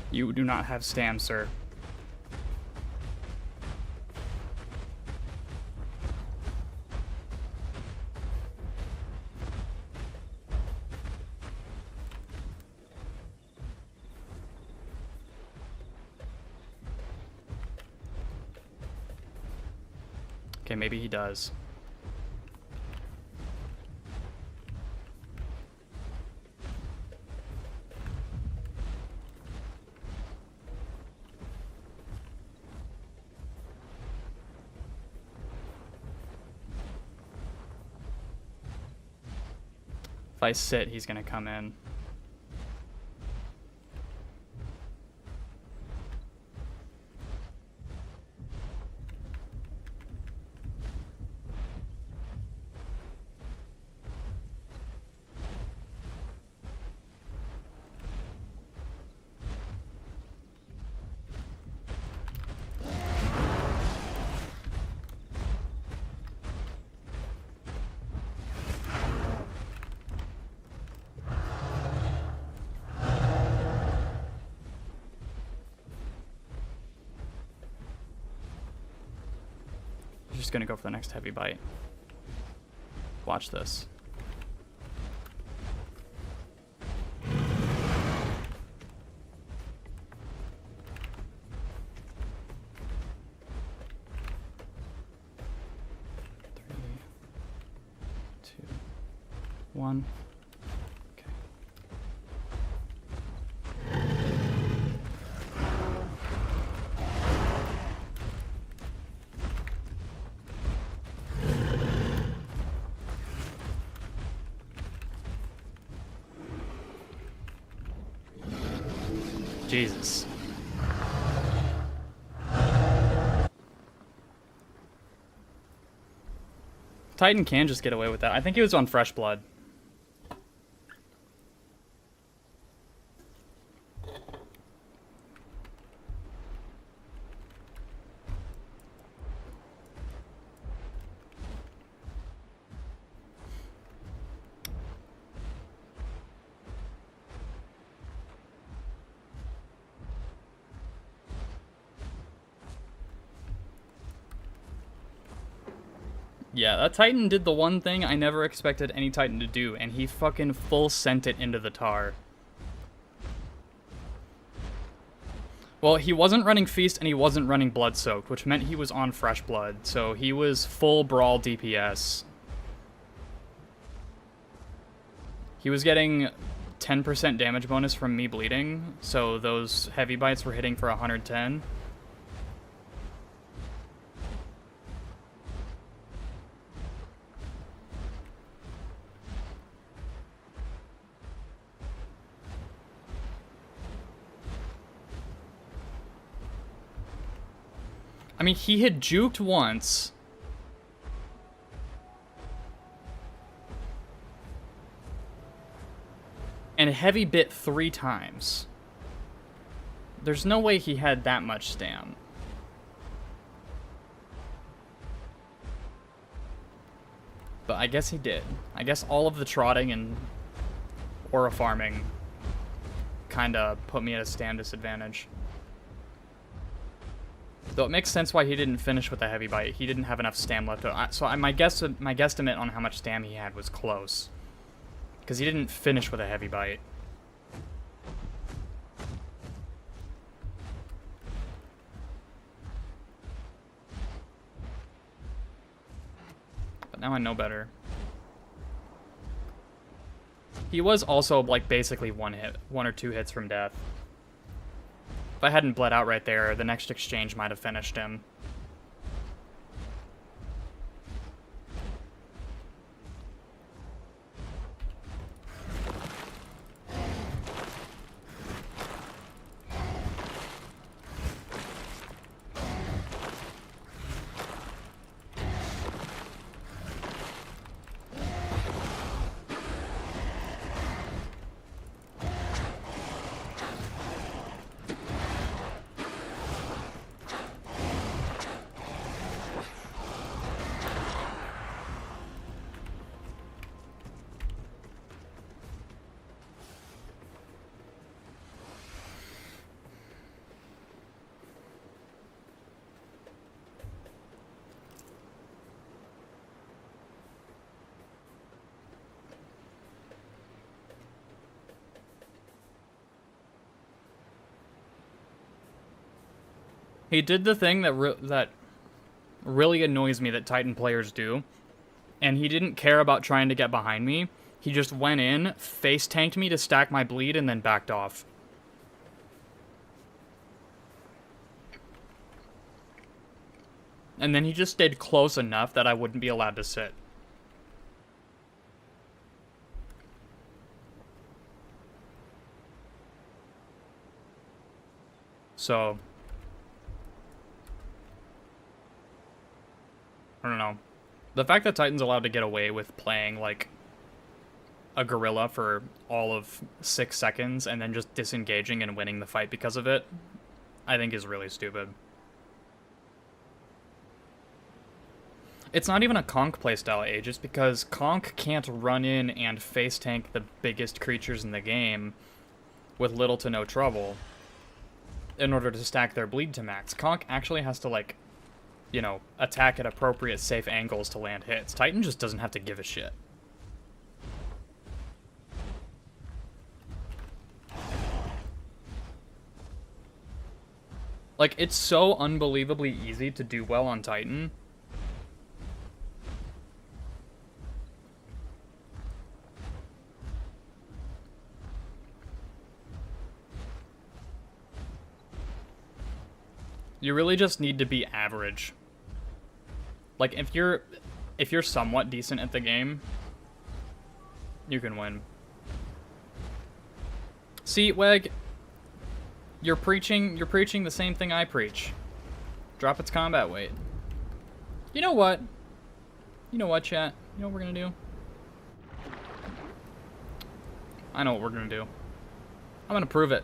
You do not have stam, sir. Okay, maybe he does. If I sit, he's gonna come in. Just gonna go for the next heavy bite. Watch this. Three, two, one. Jesus. Titan can just get away with that. I think he was on fresh blood. Yeah, that Titan did the one thing I never expected any Titan to do, and he fucking full sent it into the tar. Well, he wasn't running Feast and he wasn't running Blood Soaked, which meant he was on Fresh Blood, so he was full Brawl DPS. He was getting 10% damage bonus from me bleeding, so those heavy bites were hitting for 110. I mean, he had juked once. And heavy bit 3 times. There's no way he had that much stam. But I guess he did. I guess all of the trotting and aura farming kinda put me at a stam disadvantage. Though it makes sense why he didn't finish with a heavy bite. He didn't have enough stam left. So my guesstimate on how much stam he had was close. Because he didn't finish with a heavy bite. But now I know better. He was also, like, basically 1 or 2 hits from death. If I hadn't bled out right there, the next exchange might have finished him. He did the thing that really annoys me that Titan players do, and he didn't care about trying to get behind me. He just went in, face tanked me to stack my bleed, and then backed off. And then he just stayed close enough that I wouldn't be allowed to sit. So I don't know. The fact that Titan's allowed to get away with playing, like, a gorilla for all of 6 seconds and then just disengaging and winning the fight because of it, I think is really stupid. It's not even a Conk playstyle, Aegis, because Conk can't run in and face tank the biggest creatures in the game with little to no trouble in order to stack their bleed to max. Conk actually has to, like, you know, attack at appropriate safe angles to land hits. Titan just doesn't have to give a shit. Like, it's so unbelievably easy to do well on Titan. You really just need to be average. Like, if you're somewhat decent at the game, you can win. See, Weg, you're preaching the same thing I preach. Drop its combat weight. You know what? You know what, chat? You know what we're gonna do? I know what we're gonna do. I'm gonna prove it.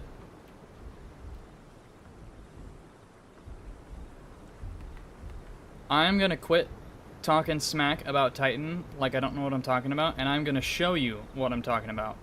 I'm gonna quit talking smack about Titan like I don't know what I'm talking about, and I'm gonna show you what I'm talking about.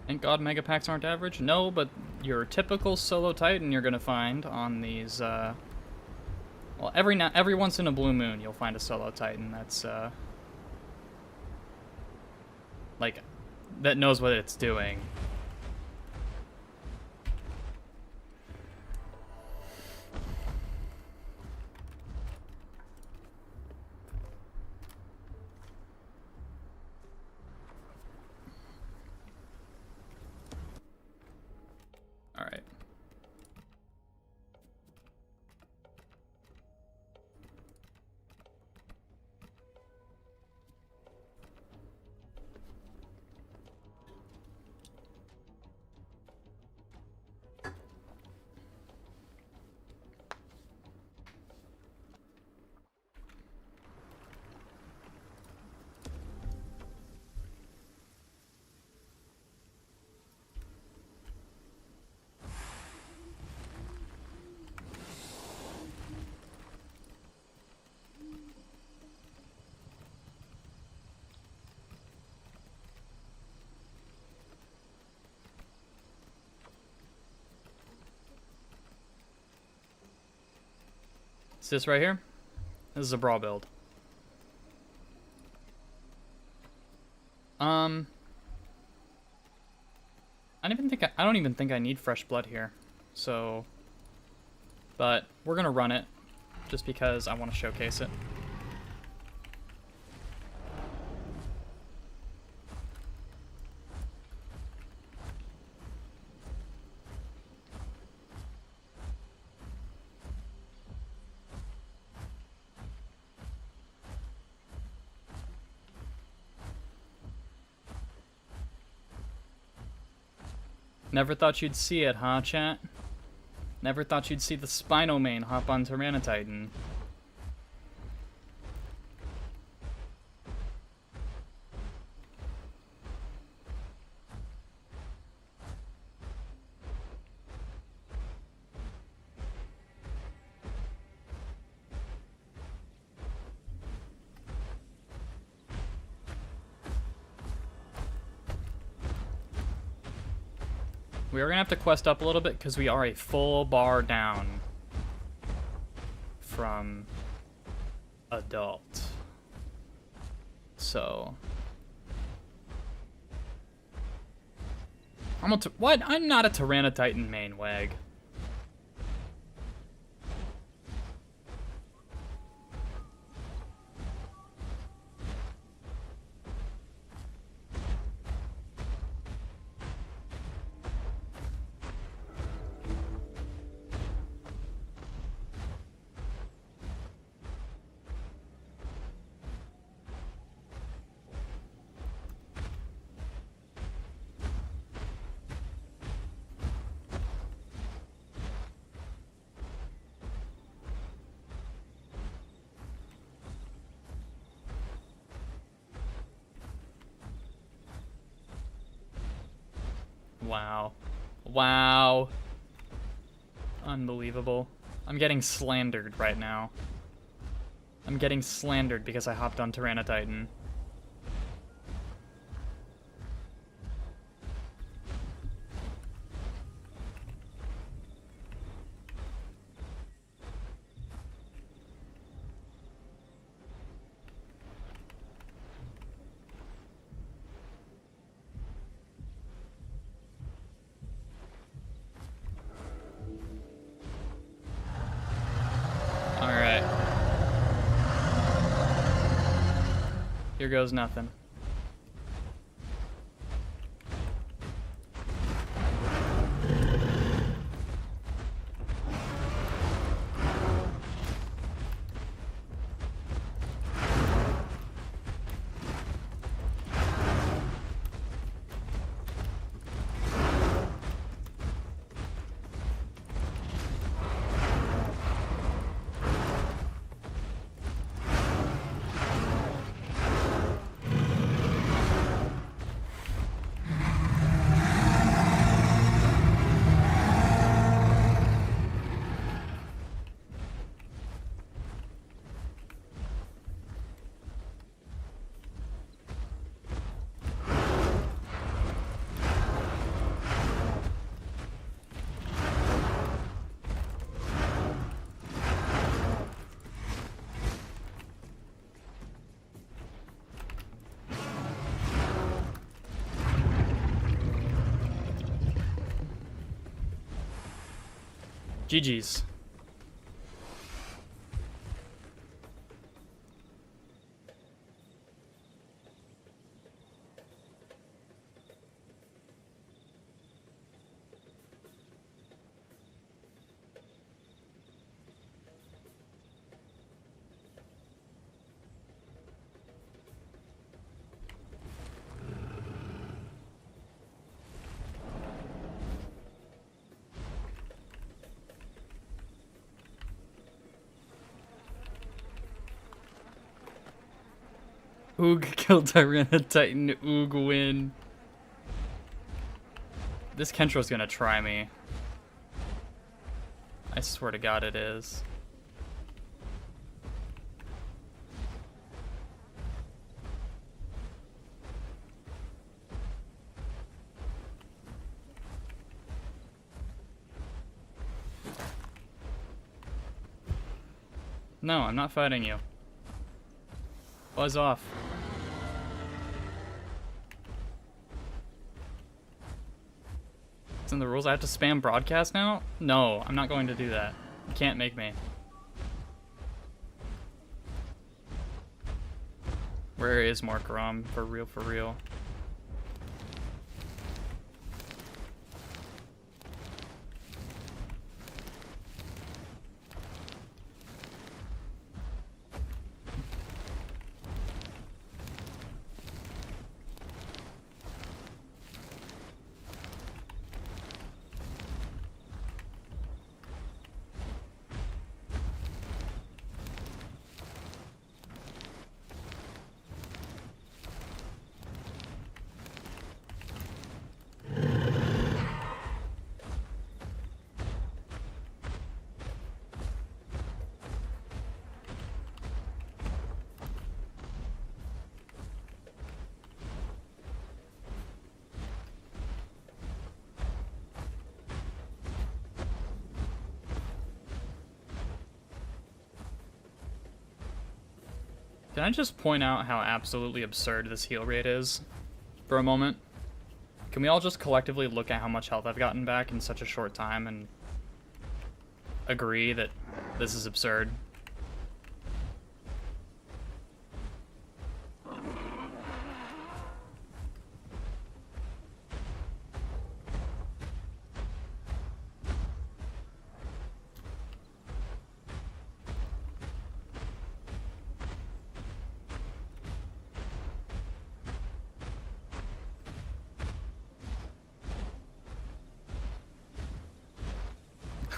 Thank God mega packs aren't average? No, but your typical solo Titan you're gonna find on these, well, every once in a blue moon you'll find a solo Titan that's, like, that knows what it's doing. Alright. It's this right here. This is a brawl build. I don't even think I need fresh blood here. So, but we're gonna run it just because I want to showcase it. Never thought you'd see it, huh, chat? Never thought you'd see the Spino main hop on Tyrannotitan. We are going to have to quest up a little bit because we are a full bar down from adult. So. What? I'm not a Tyrannotitan main wag. Wow. Wow. Unbelievable. I'm getting slandered right now. I'm getting slandered because I hopped on Tyrannotitan. Here goes nothing. GG's. Oog killed Tyrannotitan. Oog win. This Kentro's gonna try me. I swear to God it is. No, I'm not fighting you. Buzz off. It's in the rules. I have to spam broadcast now? No, I'm not going to do that. You can't make me. Where is Markaram? For real, for real. Can I just point out how absolutely absurd this heal rate is for a moment? Can we all just collectively look at how much health I've gotten back in such a short time and agree that this is absurd?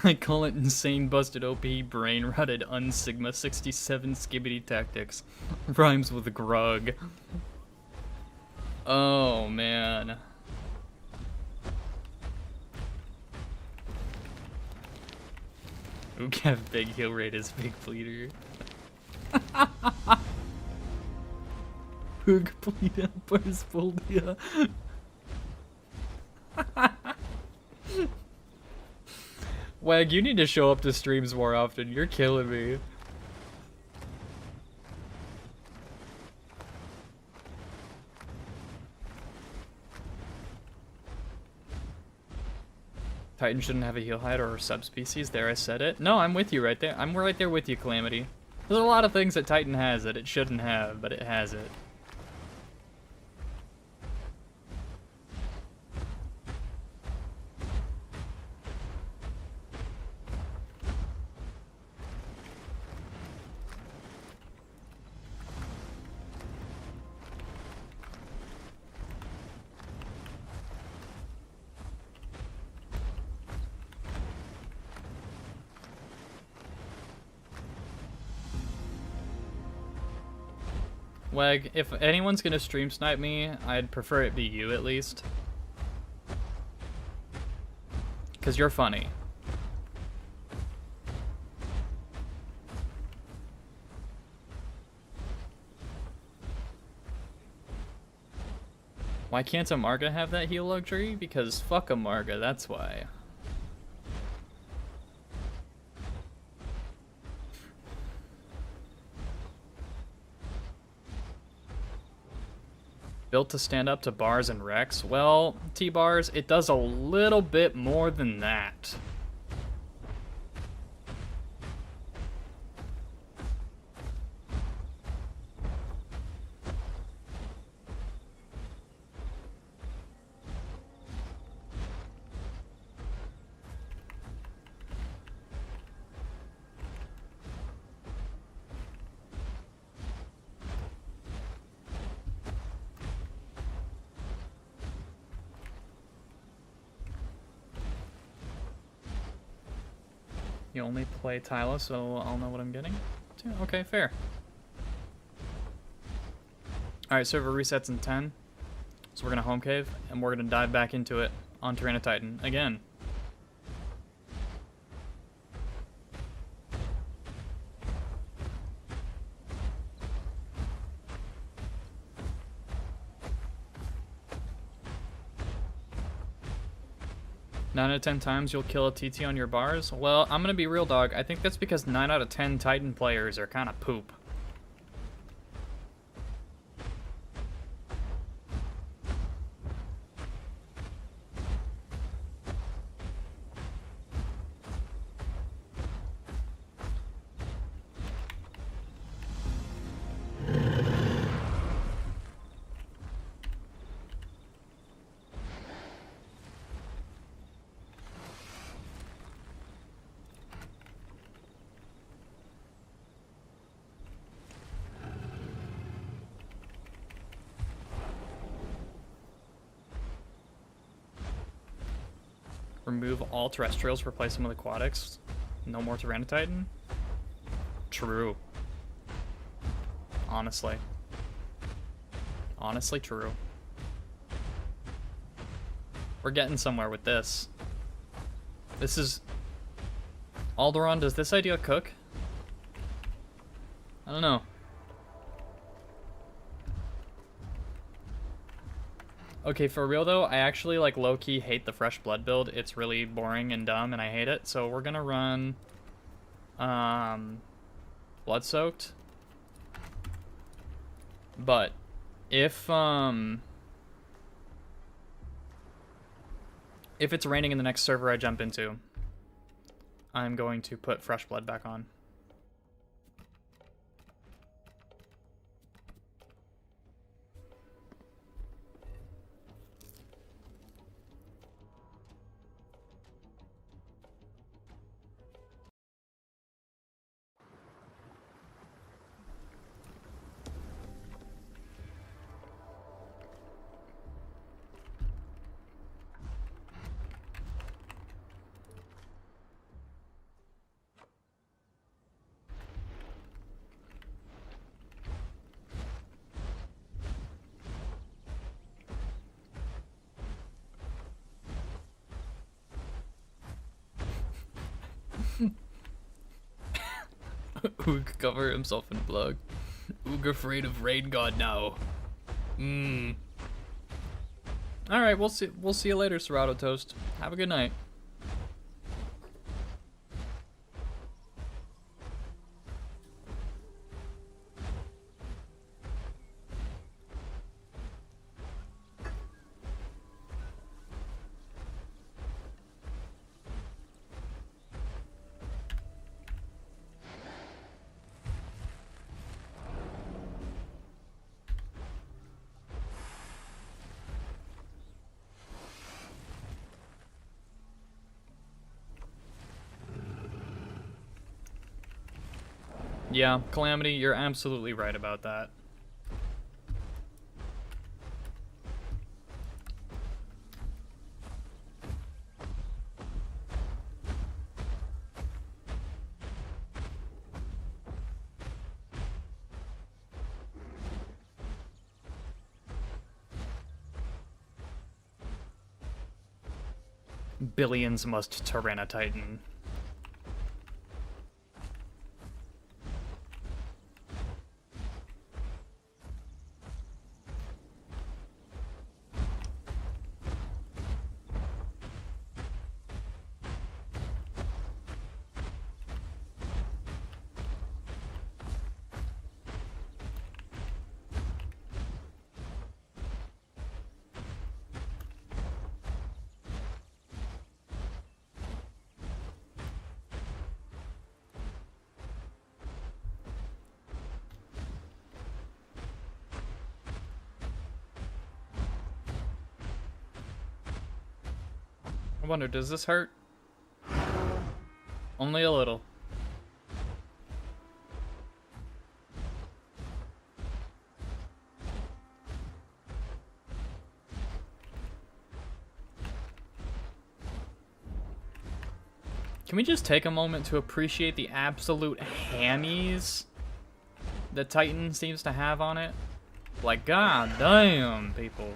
I call it insane busted OP brain rotted unsigma 67 skibbity tactics. Rhymes with grug. Oh man. Ucav big heal rate is big bleeder. Hoog bleed uppers buldia. Wag, you need to show up to streams more often. You're killing me. Titan shouldn't have a heal height or subspecies. There, I said it. No, I'm with you right there. I'm right there with you, Calamity. There's a lot of things that Titan has that it shouldn't have, but it has it. Wag, if anyone's gonna stream snipe me, I'd prefer it be you at least. 'Cause you're funny. Why can't a Marga have that heal luxury? Because fuck a Marga, that's why. Built to stand up to bars and wrecks? Well, T-bars, it does a little bit more than that. You only play Tyla, so I'll know what I'm getting to. Okay, fair. Alright, server resets in 10. So we're gonna home cave, and we're gonna dive back into it on Tyrannotitan again. 9 out of 10 times you'll kill a TT on your bars? Well, I'm gonna be real, dog. I think that's because 9 out of 10 Titan players are kind of poop. Remove all terrestrials, replace them with aquatics. No more Tyrannotitan? True. Honestly. Honestly, true. We're getting somewhere with this. This is... Alderaan, does this idea cook? I don't know. Okay, for real though, I actually like low-key hate the fresh blood build. It's really boring and dumb and I hate it. So we're gonna run blood soaked. But if it's raining in the next server I jump into, I'm going to put fresh blood back on. Oog cover himself in blood. Oog afraid of Rain God now. Alright, we'll see you later, Serato Toast. Have a good night. Yeah, Calamity, you're absolutely right about that. Billions must Tyrannotitan. I wonder, does this hurt? Only a little. Can we just take a moment to appreciate the absolute hammies that Titan seems to have on it? Like, god damn, people.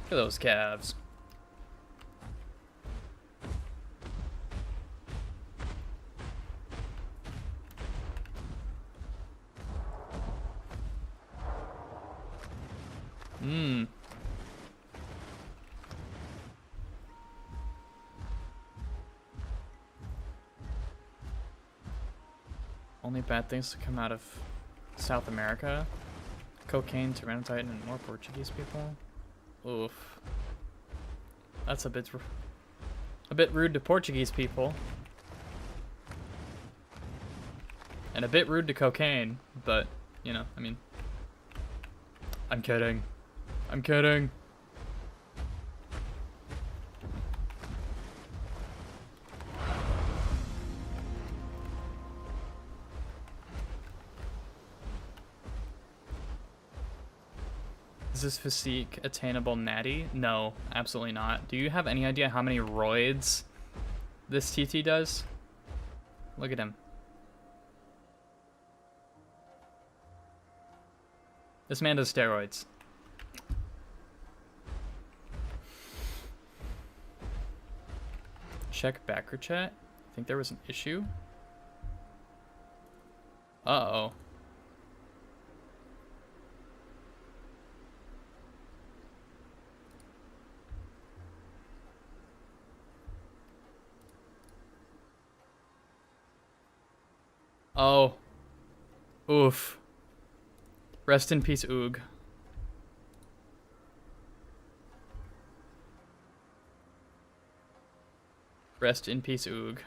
Look at those calves. Mmm. Only bad things to come out of South America. Cocaine, Tyrannotitan, and more Portuguese people. Oof. That's a bit rude to Portuguese people. And a bit rude to cocaine, but, you know, I mean... I'm kidding. I'm kidding. Is this physique attainable natty? No, absolutely not. Do you have any idea how many roids this TT does? Look at him. This man does steroids. Check backer chat. I think there was an issue. Uh-oh. Oh. Oof. Rest in peace, Oog. Rest in peace, Oog.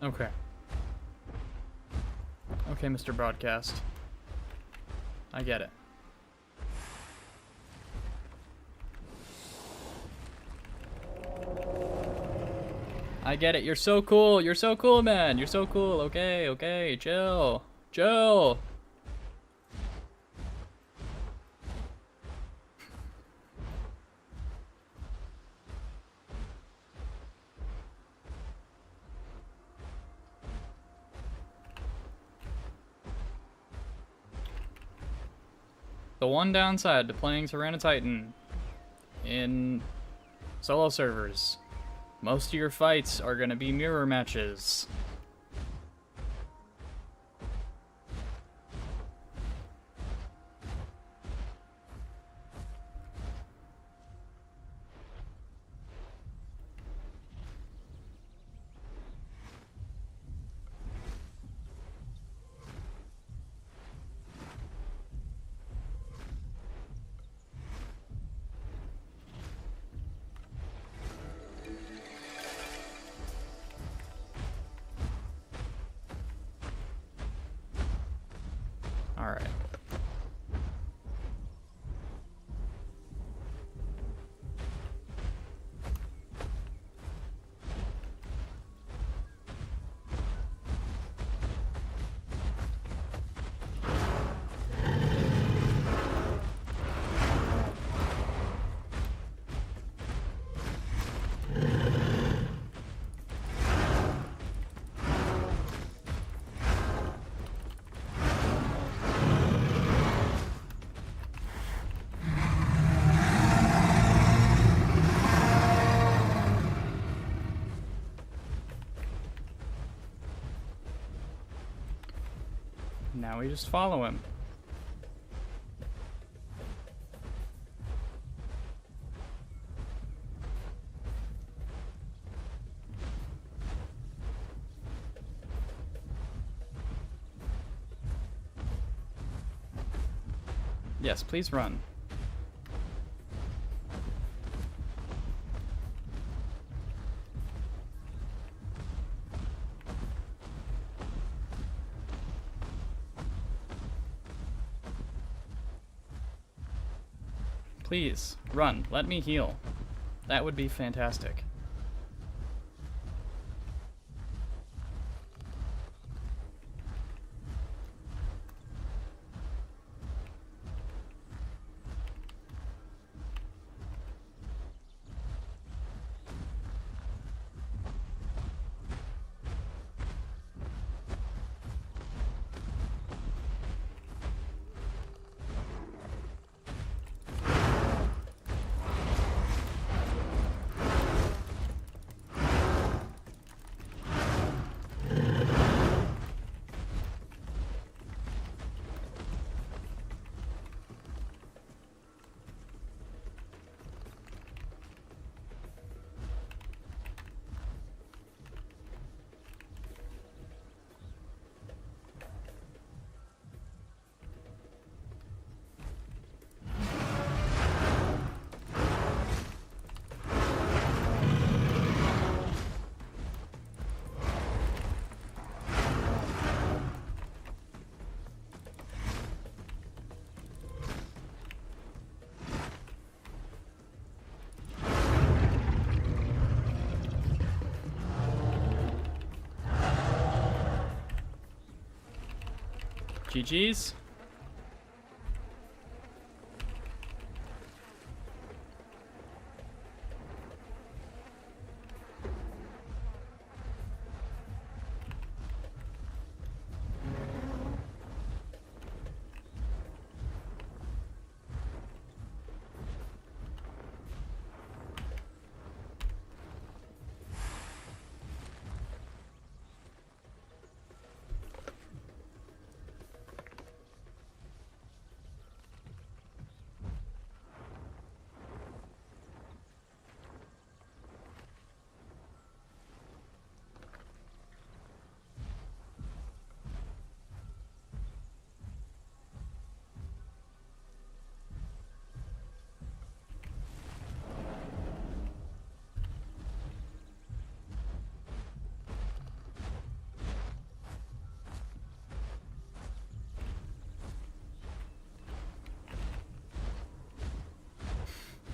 Okay. Okay, Mr. Broadcast. I get it. I get it. You're so cool. You're so cool, man. You're so cool. Okay, okay. Chill. Chill. The one downside to playing Tyrannotitan in solo servers, most of your fights are going to be mirror matches. All right. Now we just follow him. Yes, please run. Please, run. Let me heal. That would be fantastic. GG's.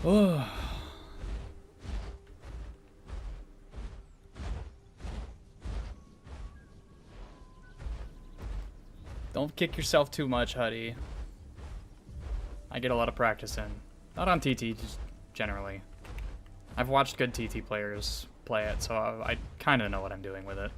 Oh. Don't kick yourself too much, Huddy. I get a lot of practice in. Not on TT, just generally. I've watched good TT players play it, so I kind of know what I'm doing with it.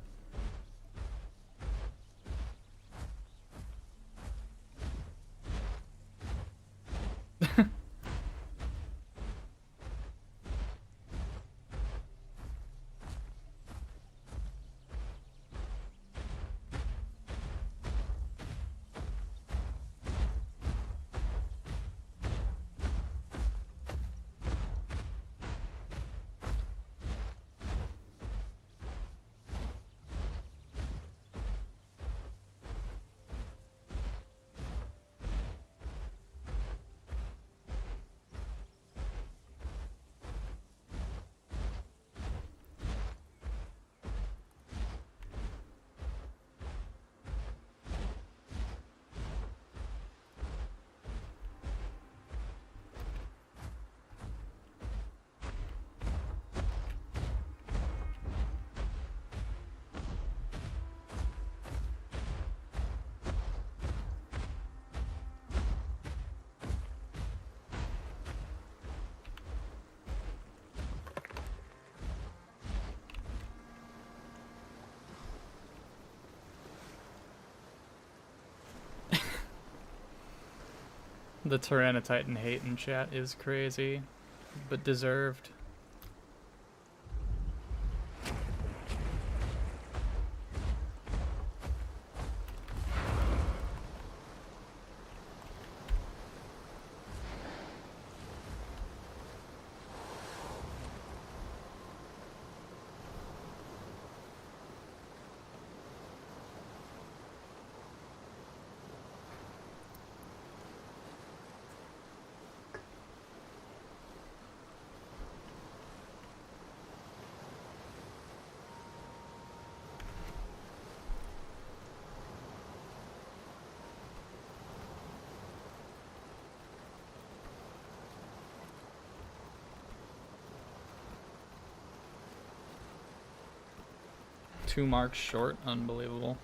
The Tyrannotitan hate in chat is crazy, but deserved. 2 marks short. Unbelievable.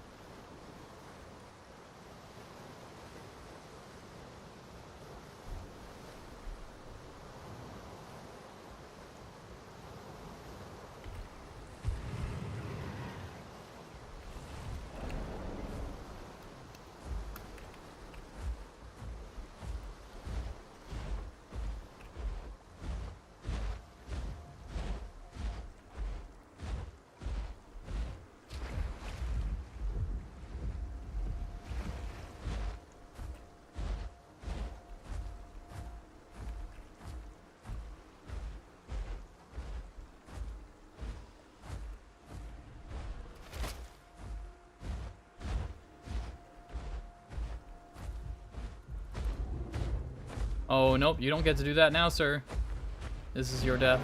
Oh, nope, you don't get to do that now, sir. This is your death.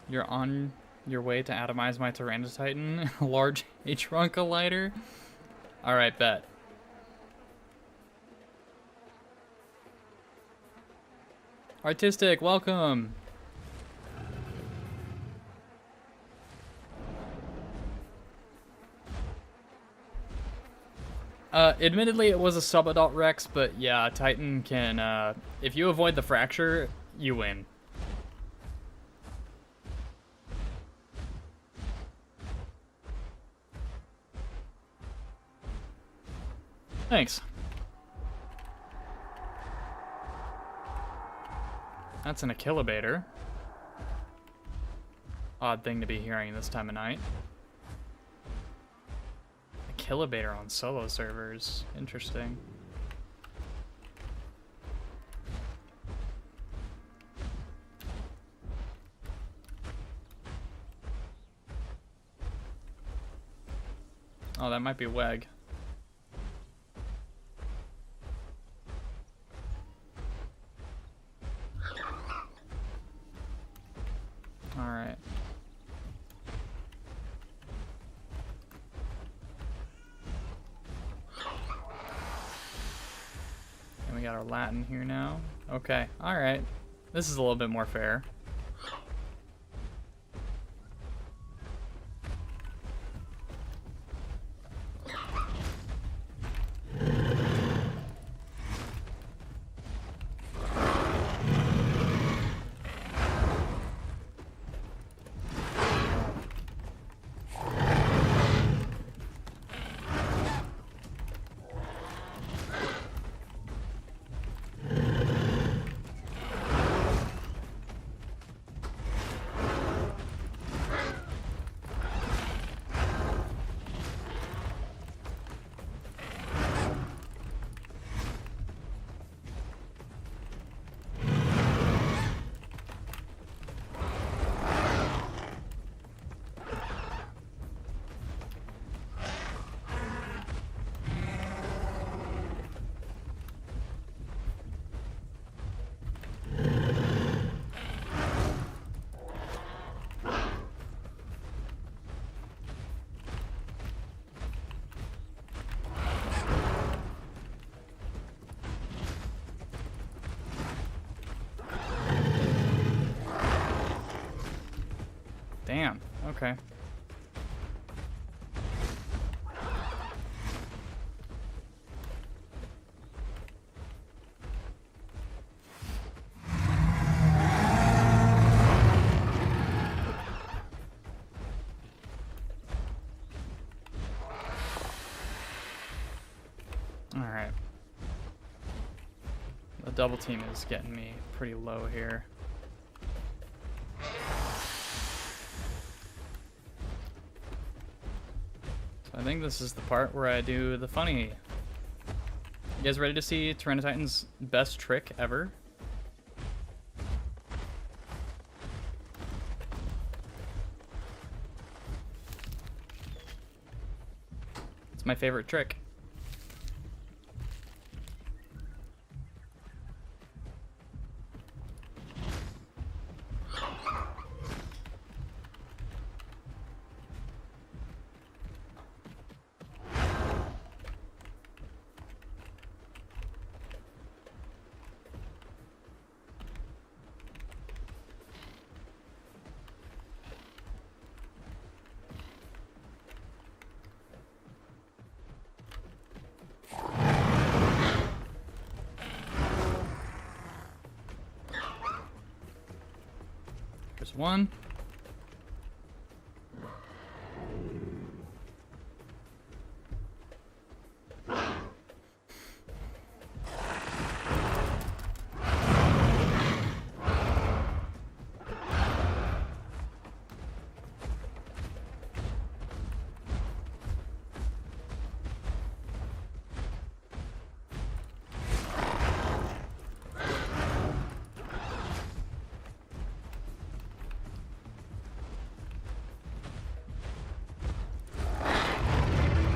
You're on your way to atomize my Tyrannotitan, large H-Run collider? Alright, bet. Artistic, welcome! Admittedly it was a sub-adult Rex, but yeah, Titan can, if you avoid the fracture, you win. Thanks. That's an Achillobator. Odd thing to be hearing this time of night. Achillobator on solo servers. Interesting. Oh, that might be Weg. Alright. And we got our Latin here now. Okay, alright. This is a little bit more fair. Damn. Okay. Alright. The double team is getting me pretty low here. So I think this is the part where I do the funny. You guys ready to see Tyrannotitan's best trick ever? It's my favorite trick. There's one.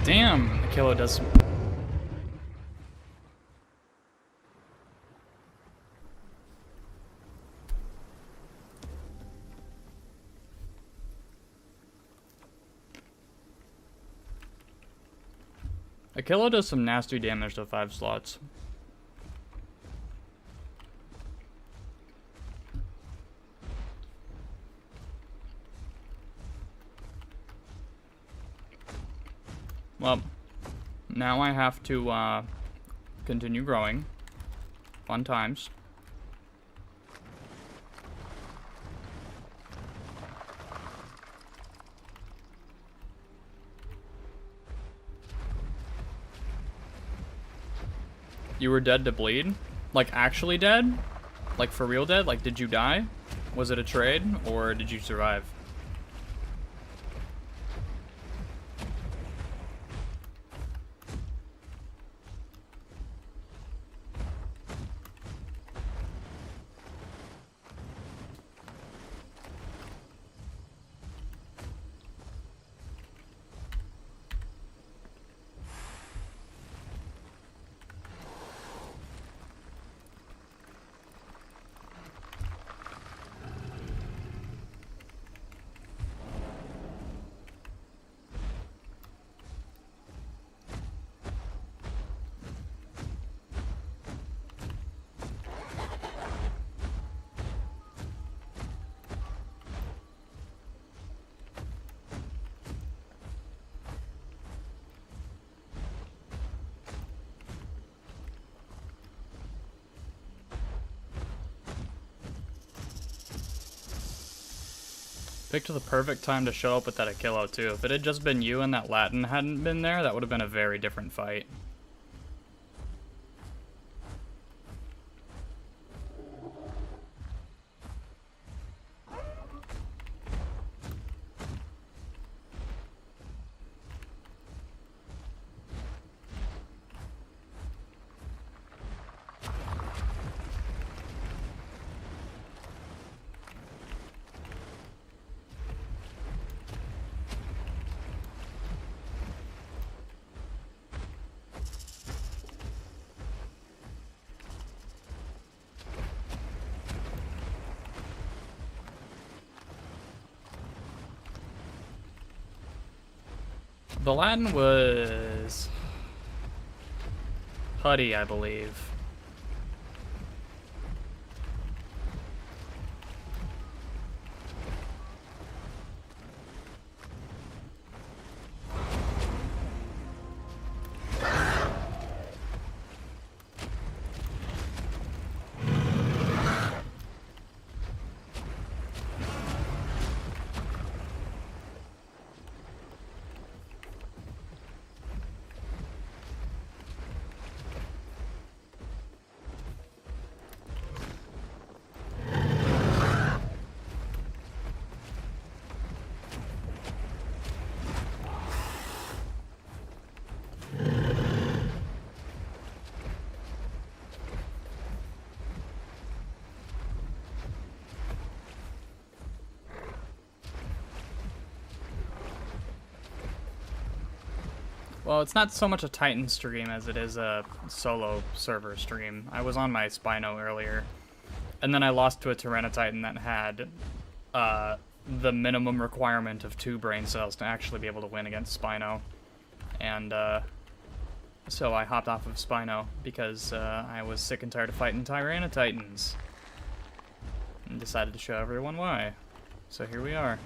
Damn, Akilo does some... Akilo does some nasty damage to 5 slots. Well, now I have to continue growing. Fun times. You were dead to bleed? Like actually dead? Like for real dead? Like did you die? Was it a trade or did you survive? Picked the perfect time to show up with that Akilo too. If it had just been you and that Latin hadn't been there, that would have been a very different fight. The Latin was Putty, I believe. Well, it's not so much a Titan stream as it is a solo server stream. I was on my Spino earlier, and then I lost to a Tyrannotitan that had the minimum requirement of 2 brain cells to actually be able to win against Spino. And so I hopped off of Spino because I was sick and tired of fighting Tyrannotitans. And decided to show everyone why. So here we are.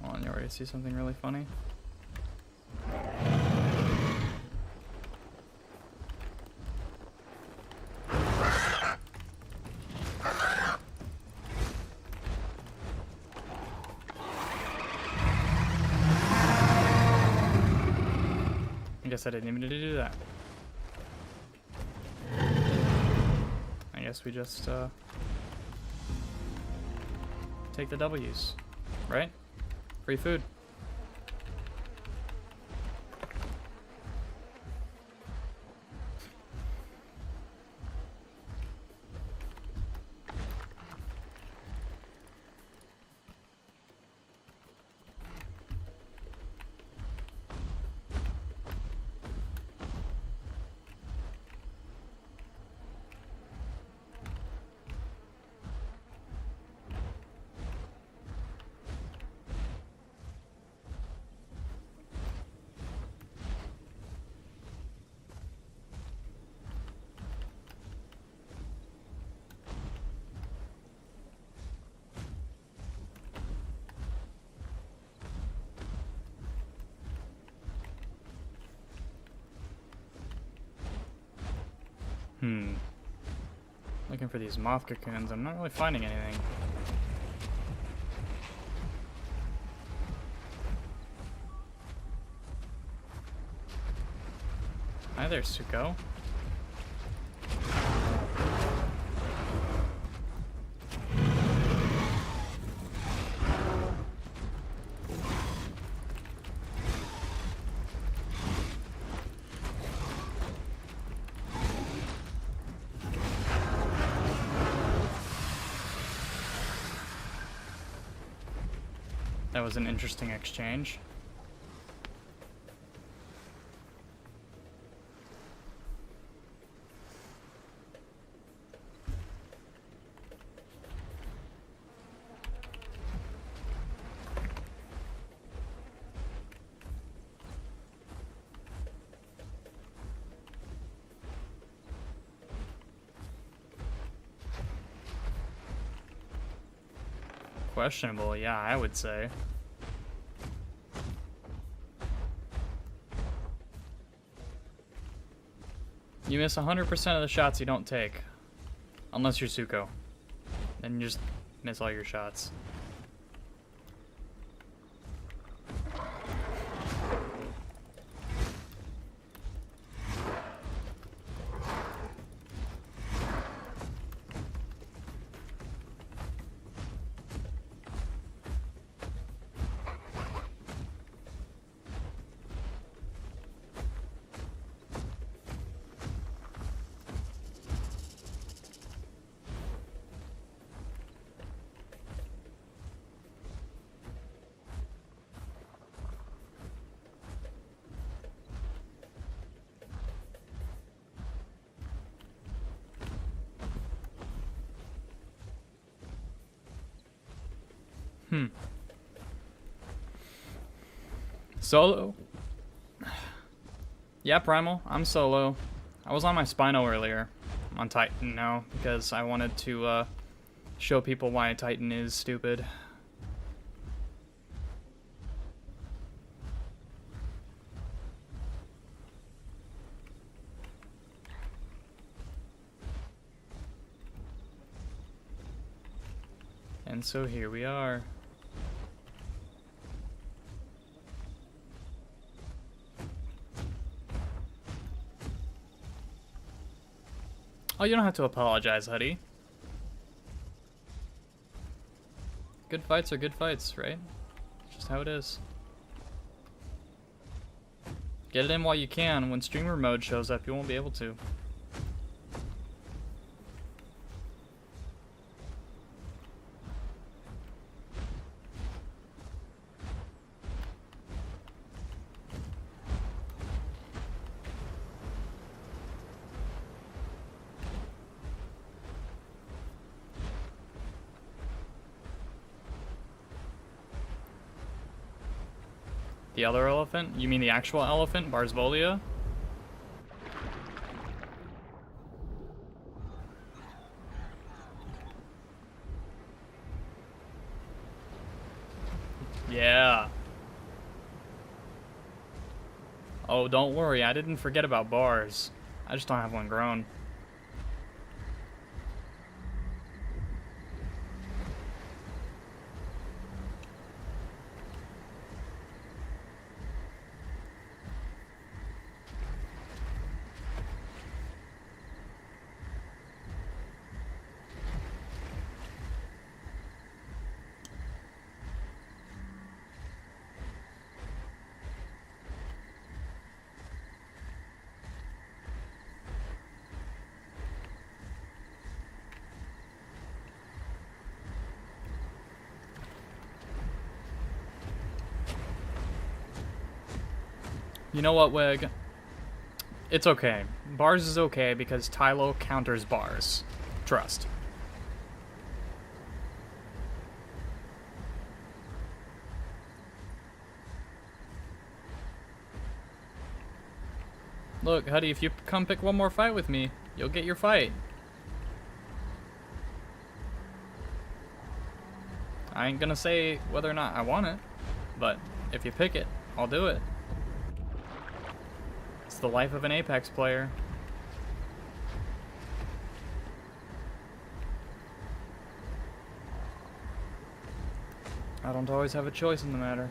Hold on, you already see something really funny? I guess I didn't even need to do that. I guess we just take the W's, right? Free food. Looking for these moth cocoons. I'm not really finding anything. Hi there, Suko. That was an interesting exchange. Questionable, yeah, I would say. You miss 100% of the shots you don't take. Unless you're Suko. Then you just miss all your shots. Solo? Yeah, Primal. I'm solo. I was on my Spino earlier. I'm on Titan now because I wanted to show people why Titan is stupid. And so here we are. Oh, you don't have to apologize, Huddy. Good fights are good fights, right? Just how it is. Get it in while you can. When streamer mode shows up, you won't be able to. The other elephant? You mean the actual elephant, Barzvolia? Yeah. Oh, don't worry, I didn't forget about bars. I just don't have one grown. You know what, Wig? It's okay. Bars is okay because Tylo counters bars. Trust. Look, Huddy, if you come pick one more fight with me, you'll get your fight. I ain't gonna say whether or not I want it, but if you pick it, I'll do it. It's the life of an Apex player. I don't always have a choice in the matter.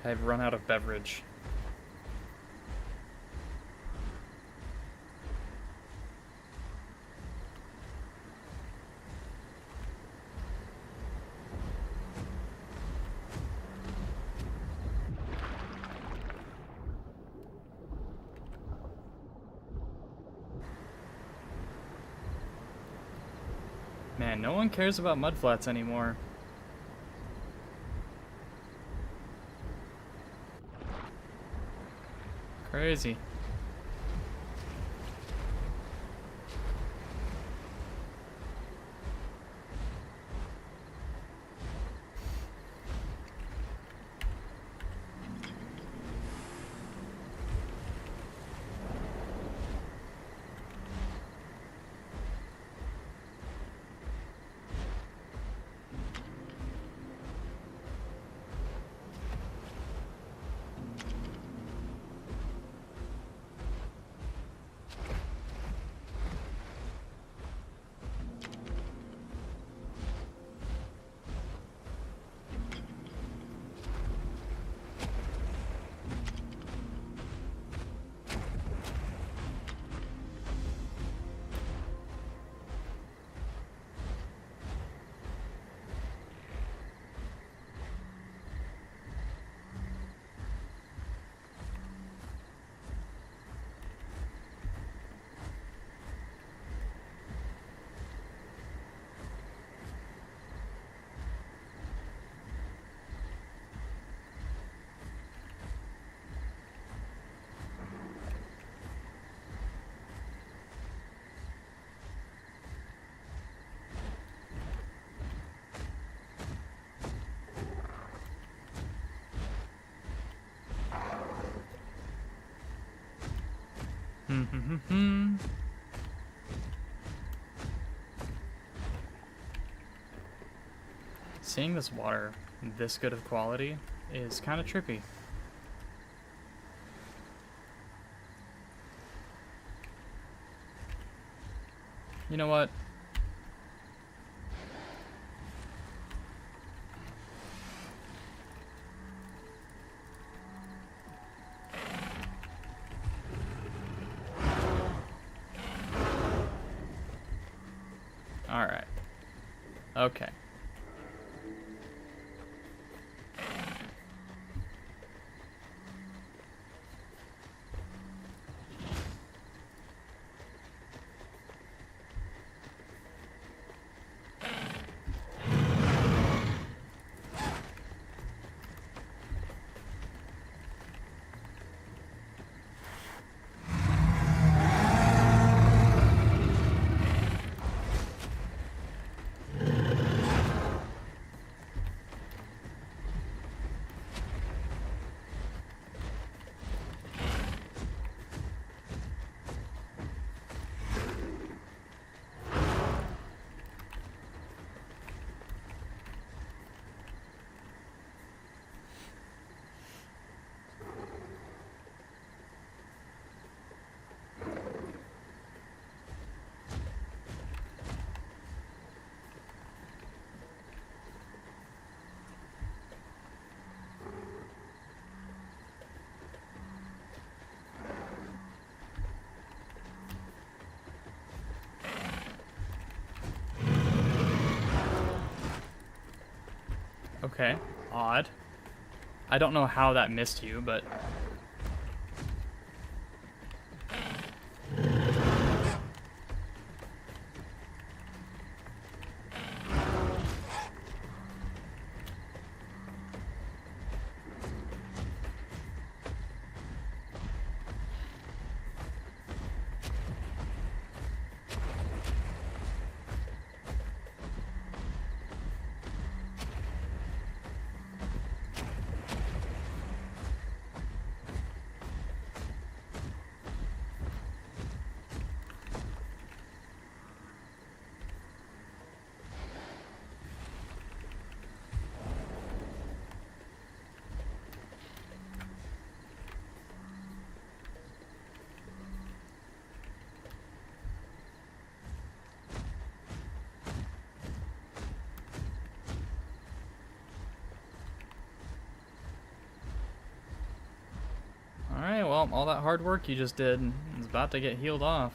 I've run out of beverage. Man, no one cares about mudflats anymore. Crazy. Seeing this water this good of quality is kind of trippy. You know what? All right. Okay. Okay, odd. I don't know how that missed you, but... Alright, well, all that hard work you just did is about to get healed off.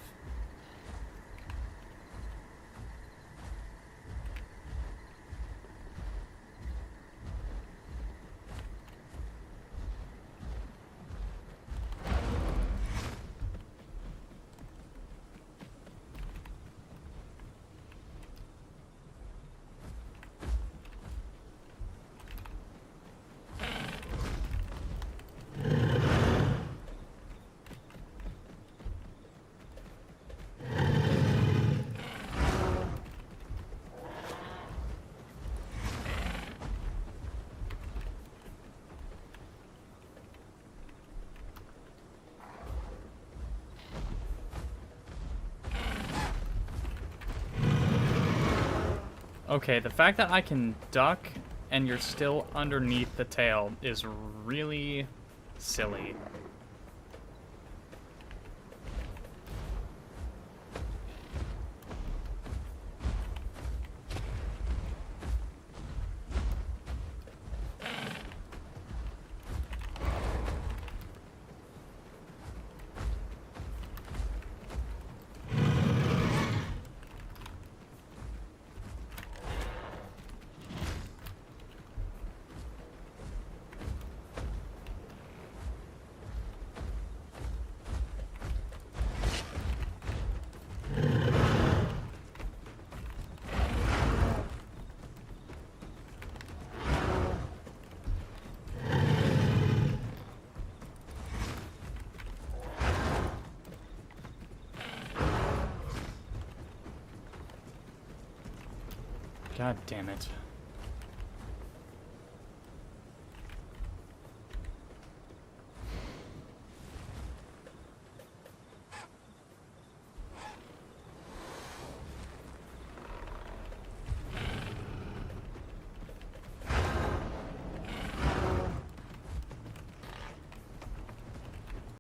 Okay, the fact that I can duck and you're still underneath the tail is really silly. God damn it.